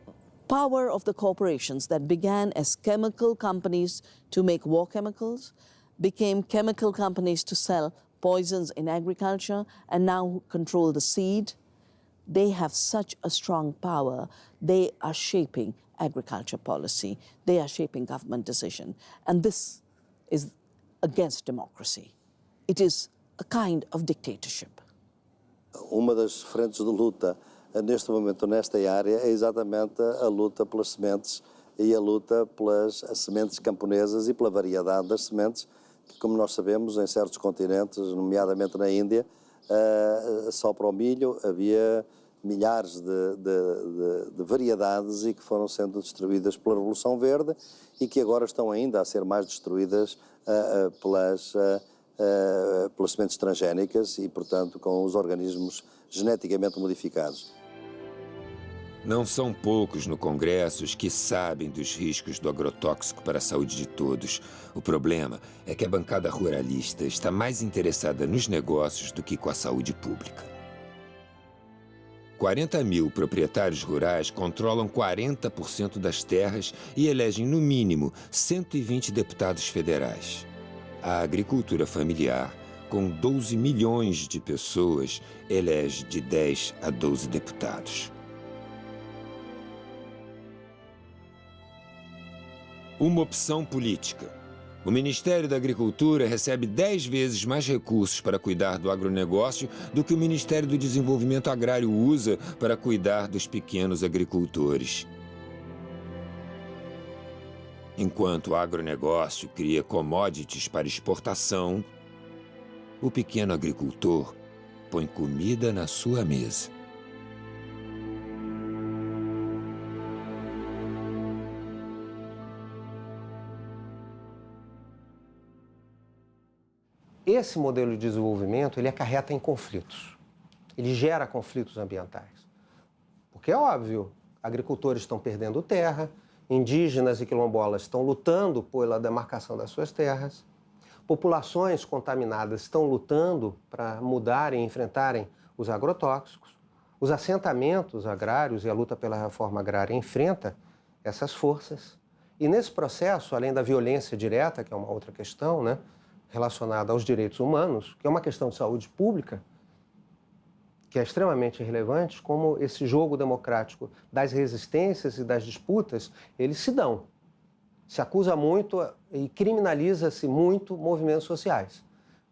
power of the corporations that began as chemical companies to make war chemicals became chemical companies to sell poisons in agriculture and now control the seed. They have such a strong power. They are shaping agriculture policy. They are shaping government decision. And this is against democracy. It is a kind of dictatorship. Uma das frentes de luta neste momento nesta área é exatamente a luta pelas sementes e a luta pelas sementes camponesas e pela variedade das sementes, que, como nós sabemos, em certos continentes, nomeadamente na Índia, só para o milho havia milhares de variedades e que foram sendo destruídas pela Revolução Verde e que agora estão ainda a ser mais destruídas pelas sementes transgénicas e, portanto, com os organismos geneticamente modificados. Não são poucos no Congresso os que sabem dos riscos do agrotóxico para a saúde de todos. O problema é que a bancada ruralista está mais interessada nos negócios do que com a saúde pública. 40 mil proprietários rurais controlam 40% das terras e elegem, no mínimo, 120 deputados federais. A agricultura familiar, com 12 milhões de pessoas, elege de 10 a 12 deputados. Uma opção política. O Ministério da Agricultura recebe 10 vezes mais recursos para cuidar do agronegócio do que o Ministério do Desenvolvimento Agrário usa para cuidar dos pequenos agricultores. Enquanto o agronegócio cria commodities para exportação, o pequeno agricultor põe comida na sua mesa. Esse modelo de desenvolvimento, ele acarreta em conflitos. Ele gera conflitos ambientais. Porque é óbvio, agricultores estão perdendo terra, indígenas e quilombolas estão lutando pela demarcação das suas terras, populações contaminadas estão lutando para mudarem e enfrentarem os agrotóxicos, os assentamentos agrários e a luta pela reforma agrária enfrenta essas forças. E nesse processo, além da violência direta, que é uma outra questão, né, relacionada aos direitos humanos, que é uma questão de saúde pública, que é extremamente relevante, como esse jogo democrático das resistências e das disputas, eles se dão. Se acusa muito e criminaliza-se muito movimentos sociais,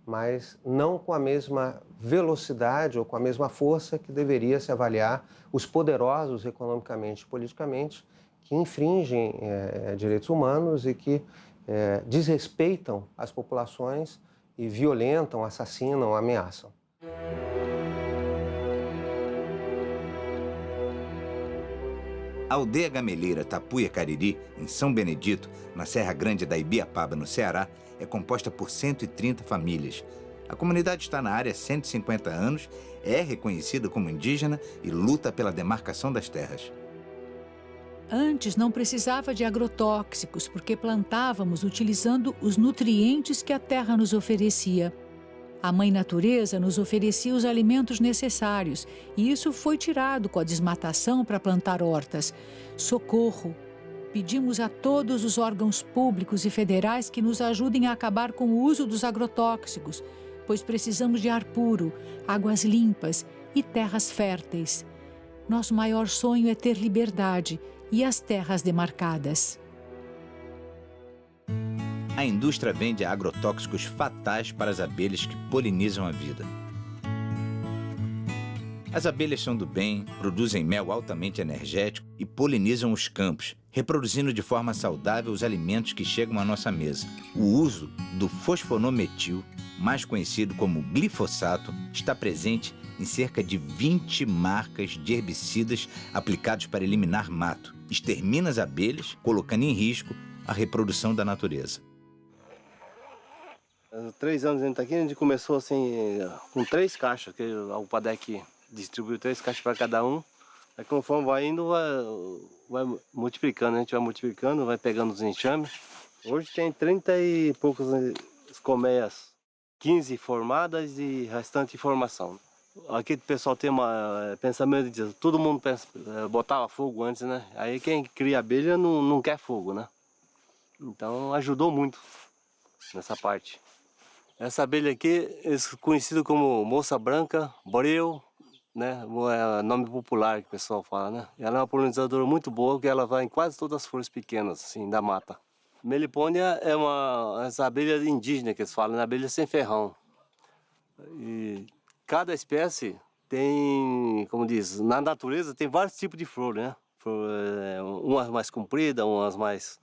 mas não com a mesma velocidade ou com a mesma força que deveria se avaliar os poderosos economicamente e politicamente que infringem direitos humanos e que desrespeitam as populações e violentam, assassinam, ameaçam. A aldeia gameleira Tapuia Cariri, em São Benedito, na Serra Grande da Ibiapaba, no Ceará, é composta por 130 famílias. A comunidade está na área há 150 anos, é reconhecida como indígena e luta pela demarcação das terras. Antes não precisava de agrotóxicos, porque plantávamos utilizando os nutrientes que a terra nos oferecia. A Mãe Natureza nos oferecia os alimentos necessários e isso foi tirado com a desmatação para plantar hortas. Socorro! Pedimos a todos os órgãos públicos e federais que nos ajudem a acabar com o uso dos agrotóxicos, pois precisamos de ar puro, águas limpas e terras férteis. Nosso maior sonho é ter liberdade e as terras demarcadas. A indústria vende agrotóxicos fatais para as abelhas que polinizam a vida. As abelhas são do bem, produzem mel altamente energético e polinizam os campos, reproduzindo de forma saudável os alimentos que chegam à nossa mesa. O uso do fosfonometil, mais conhecido como glifosato, está presente em cerca de 20 marcas de herbicidas aplicados para eliminar mato. Extermina as abelhas, colocando em risco a reprodução da natureza. Há 3 anos a gente está aqui, a gente começou assim com 3 caixas, que o Padec distribuiu 3 caixas para cada um. Aí conforme vai indo, vai multiplicando, a gente vai multiplicando, vai pegando os enxames. Hoje tem 30 e poucas colmeias, 15 formadas e restante em formação. Aqui o pessoal tem pensamento de todo mundo botava fogo antes, né? Aí quem cria abelha não quer fogo, né? Então ajudou muito nessa parte. Essa abelha aqui é conhecida como moça branca, breu, né? É nome popular que o pessoal fala, né? Ela é uma polinizadora muito boa, porque ela vai em quase todas as flores pequenas, assim, da mata. Melipônia é essa abelha indígena que eles falam, abelha sem ferrão. E cada espécie tem, como diz, na natureza tem vários tipos de flor, né? Umas mais compridas, umas mais...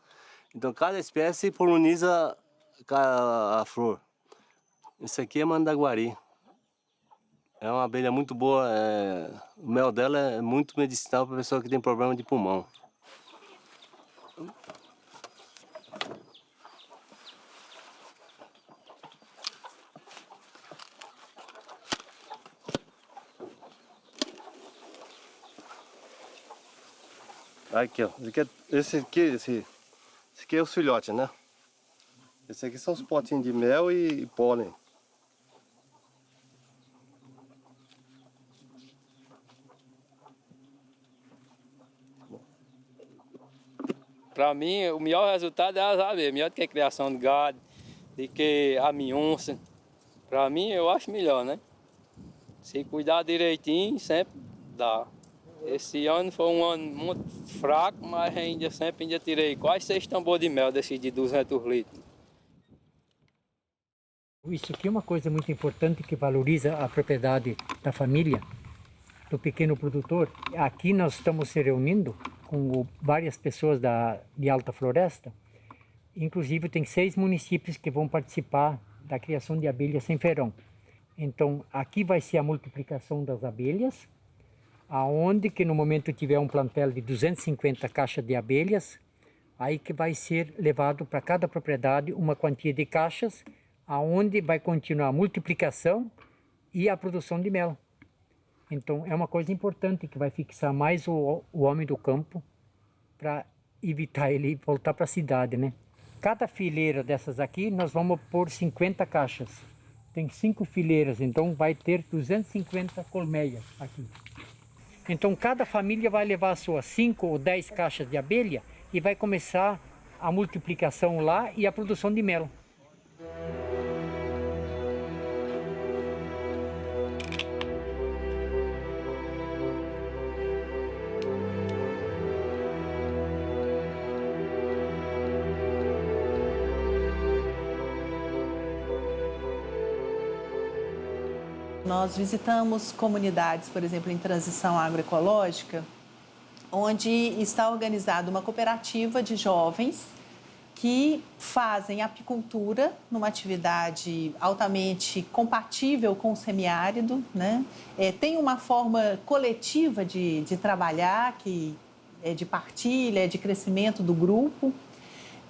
Então cada espécie poliniza a flor. Esse aqui é mandaguari. É uma abelha muito boa, o mel dela é muito medicinal para pessoa que tem problema de pulmão. Aqui, ó. Esse aqui é os filhotes, né? Esse aqui são os potinhos de mel e pólen. Para mim, o melhor resultado é as abelhas, melhor do que a criação de gado, do que a minhonça. Para mim, eu acho melhor, né? Se cuidar direitinho, sempre dá. Esse ano foi um ano muito fraco, mas ainda tirei quase 6 tambores de mel desses de 200 litros. Isso aqui é uma coisa muito importante que valoriza a propriedade da família, do pequeno produtor. Aqui nós estamos se reunindo com várias pessoas de Alta Floresta. Inclusive tem 6 municípios que vão participar da criação de abelhas sem ferrão. Então aqui vai ser a multiplicação das abelhas, aonde que no momento tiver um plantel de 250 caixas de abelhas, aí que vai ser levado para cada propriedade uma quantia de caixas, aonde vai continuar a multiplicação e a produção de mel. Então é uma coisa importante que vai fixar mais o homem do campo para evitar ele voltar para a cidade, né? Cada fileira dessas aqui nós vamos pôr 50 caixas. Tem 5 fileiras, então vai ter 250 colmeias aqui. Então cada família vai levar suas 5 ou 10 caixas de abelha e vai começar a multiplicação lá e a produção de mel. Nós visitamos comunidades, por exemplo, em transição agroecológica, onde está organizada uma cooperativa de jovens que fazem apicultura numa atividade altamente compatível com o semiárido, né? Tem uma forma coletiva de trabalhar, que é de partilha, de crescimento do grupo.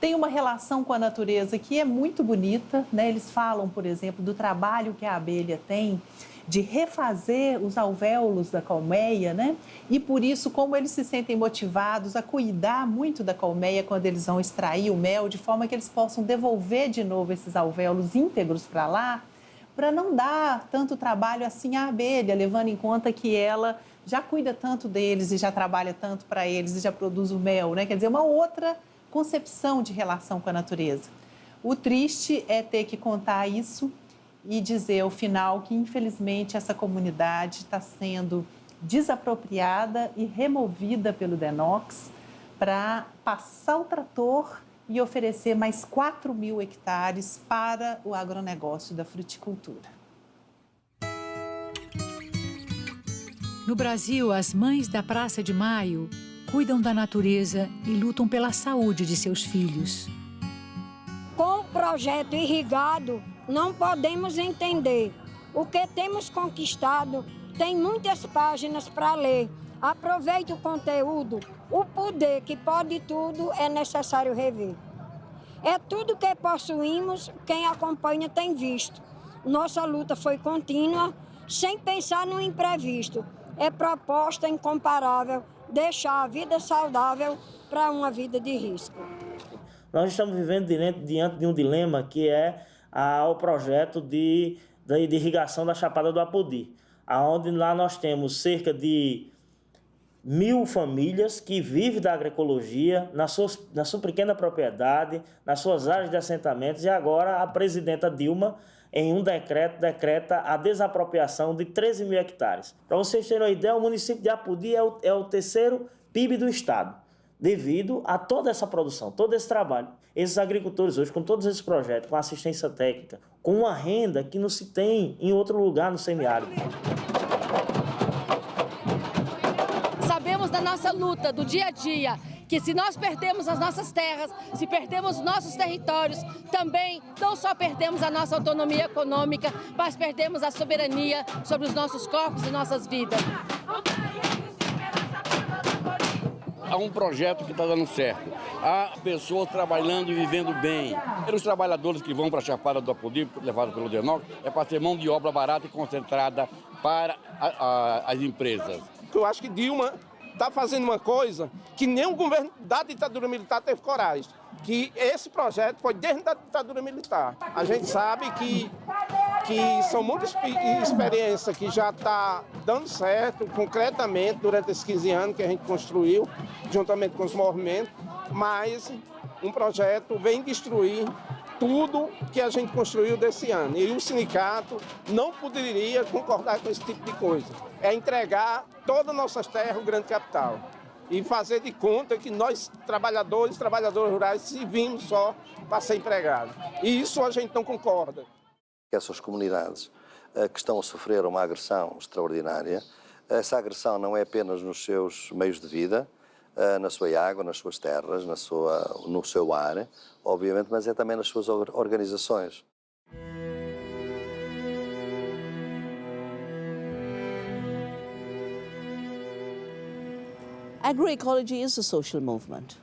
Tem uma relação com a natureza que é muito bonita, né? Eles falam, por exemplo, do trabalho que a abelha tem de refazer os alvéolos da colmeia, né? E por isso, como eles se sentem motivados a cuidar muito da colmeia quando eles vão extrair o mel, de forma que eles possam devolver de novo esses alvéolos íntegros para lá, para não dar tanto trabalho assim à abelha, levando em conta que ela já cuida tanto deles e já trabalha tanto para eles e já produz o mel, né? Quer dizer, uma outra concepção de relação com a natureza. O triste é ter que contar isso e dizer ao final que, infelizmente, essa comunidade está sendo desapropriada e removida pelo DENOX para passar o trator e oferecer mais 4.000 hectares para o agronegócio da fruticultura. No Brasil, as mães da Praça de Maio cuidam da natureza e lutam pela saúde de seus filhos. Com o projeto irrigado, não podemos entender. O que temos conquistado tem muitas páginas para ler. Aproveite o conteúdo. O poder que pode tudo é necessário rever. É tudo que possuímos, quem acompanha tem visto. Nossa luta foi contínua, sem pensar no imprevisto. É proposta incomparável deixar a vida saudável para uma vida de risco. Nós estamos vivendo diante de um dilema que é o projeto de irrigação da Chapada do Apodi, onde lá nós temos cerca de 1.000 famílias que vivem da agroecologia na sua pequena propriedade, nas suas áreas de assentamentos, e agora a presidenta Dilma em um decreto, decreta a desapropriação de 13 mil hectares. Para vocês terem uma ideia, o município de Apodi é o terceiro PIB do estado, devido a toda essa produção, todo esse trabalho. Esses agricultores hoje, com todos esses projetos, com assistência técnica, com uma renda que não se tem em outro lugar no semiárido. Sabemos da nossa luta, do dia a dia, que se nós perdemos as nossas terras, se perdemos os nossos territórios, também não só perdemos a nossa autonomia econômica, mas perdemos a soberania sobre os nossos corpos e nossas vidas. Há um projeto que está dando certo. Há pessoas trabalhando e vivendo bem. Os trabalhadores que vão para a Chapada do Apodi, levados pelo DENOC, é para ter mão de obra barata e concentrada para as empresas. Eu acho que Dilma está fazendo uma coisa que nem o governo da ditadura militar teve coragem, que esse projeto foi desde a ditadura militar. A gente sabe que são muitas experiências que já está dando certo, concretamente, durante esses 15 anos que a gente construiu, juntamente com os movimentos, mas um projeto vem destruir tudo que a gente construiu desse ano. E o sindicato não poderia concordar com esse tipo de coisa. É entregar todas as nossas terras ao grande capital e fazer de conta que nós, trabalhadores rurais, servimos só para ser empregados. E isso a gente não concorda. Essas comunidades que estão a sofrer uma agressão extraordinária, essa agressão não é apenas nos seus meios de vida, na sua água, nas suas terras, no seu ar, obviamente, mas é também nas suas organizações. Agroecology is a social movement.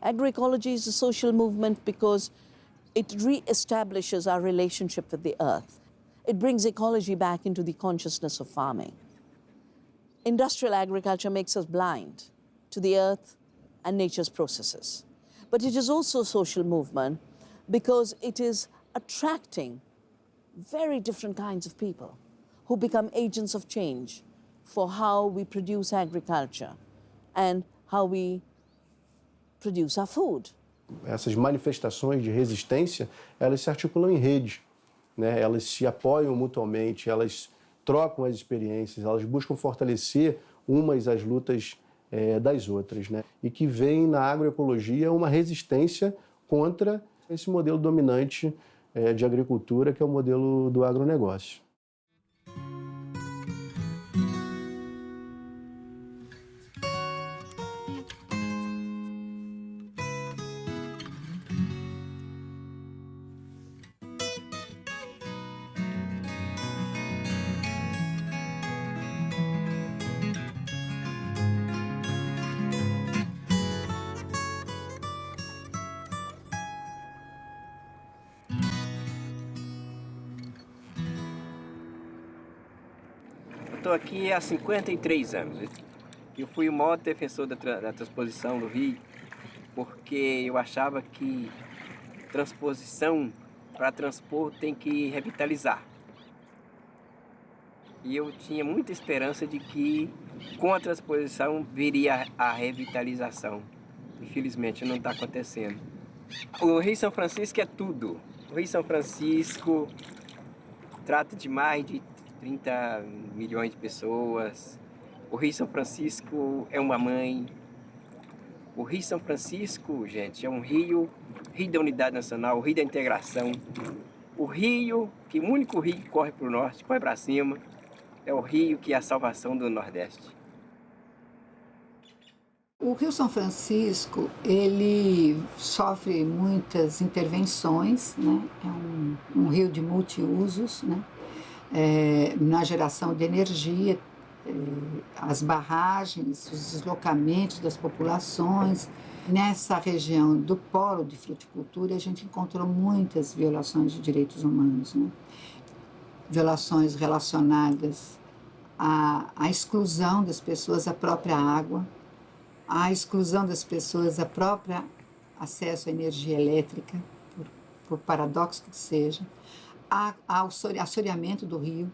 Agroecology is a social movement because it re-establishes our relationship with the earth. It brings ecology back into the consciousness of farming. Industrial agriculture makes us blind to the earth and nature's processes. But it is also a social movement because it is attracting very different kinds of people who become agents of change for how we produce agriculture and how we produce our food. Essas manifestações de resistência, elas se articulam em rede, né? Elas se apoiam mutuamente, elas trocam as experiências, elas buscam fortalecer umas as lutas das outras, né? E que vem na agroecologia uma resistência contra esse modelo dominante de agricultura, que é o modelo do agronegócio. Estou aqui há 53 anos. Eu fui o maior defensor da transposição do Rio, porque eu achava que transposição, para transpor, tem que revitalizar. E eu tinha muita esperança de que, com a transposição, viria a revitalização. Infelizmente, não está acontecendo. O Rio São Francisco é tudo. O Rio São Francisco trata de mais de 30 milhões de pessoas. O Rio São Francisco é uma mãe. O Rio São Francisco, gente, é um rio da unidade nacional, o rio da integração. O rio, que o único rio que corre para o norte, corre para cima, é o rio que é a salvação do Nordeste. O Rio São Francisco, ele sofre muitas intervenções, né? É um rio de multiusos, né? Na geração de energia, as barragens, os deslocamentos das populações. Nessa região do polo de fruticultura, a gente encontrou muitas violações de direitos humanos, né? Violações relacionadas à exclusão das pessoas à própria água, à exclusão das pessoas à própria acesso à energia elétrica, por paradoxo que seja, ao assoreamento do rio,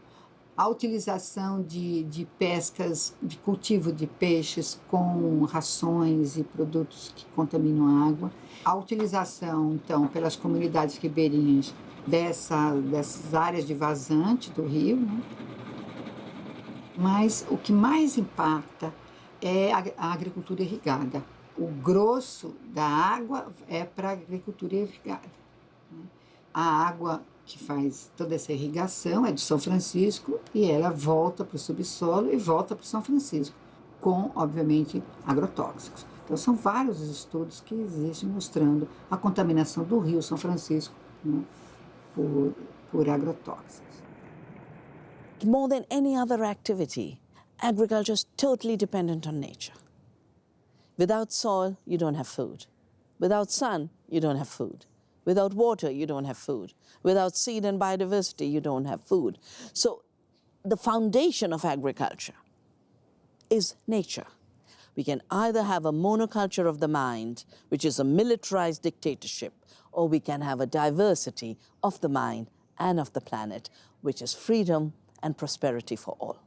a utilização de pescas, de cultivo de peixes com rações e produtos que contaminam a água, a utilização, então, pelas comunidades ribeirinhas dessas áreas de vazante do rio, né? Mas o que mais impacta é a agricultura irrigada. O grosso da água é para a agricultura irrigada, né? A água que faz toda essa irrigação é do São Francisco e ela volta para o subsolo e volta para o São Francisco, com, obviamente, agrotóxicos. Então, são vários estudos que existem mostrando a contaminação do rio São Francisco, né, por agrotóxicos. More than any other activity, agriculture is totally dependent on nature. Without soil, you don't have food. Without sun, you don't have food. Without water, you don't have food. Without seed and biodiversity, you don't have food. So the foundation of agriculture is nature. We can either have a monoculture of the mind, which is a militarized dictatorship, or we can have a diversity of the mind and of the planet, which is freedom and prosperity for all.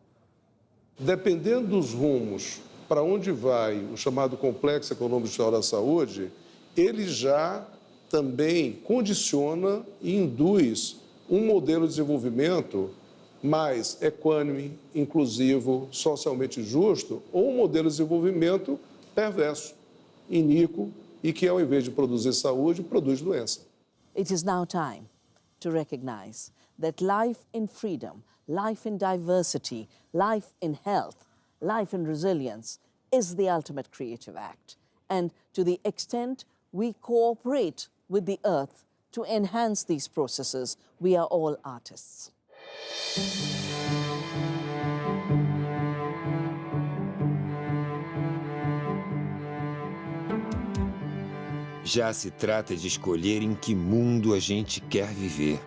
Dependendo dos rumos para onde vai o chamado complexo econômico social da saúde, ele já também condiciona e induz um modelo de desenvolvimento mais equânime, inclusivo, socialmente justo, ou um modelo de desenvolvimento perverso, iníquo e que, ao invés de produzir saúde, produz doença. It is now time to recognize that life in freedom, life in diversity, life in health, life in resilience is the ultimate creative act. And to the extent we cooperate with the earth to enhance these processes, we are all artists. Já se trata de escolher em que mundo a gente quer viver.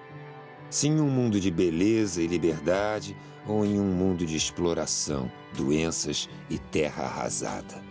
Se em um mundo de beleza e liberdade ou em um mundo de exploração, doenças e terra arrasada.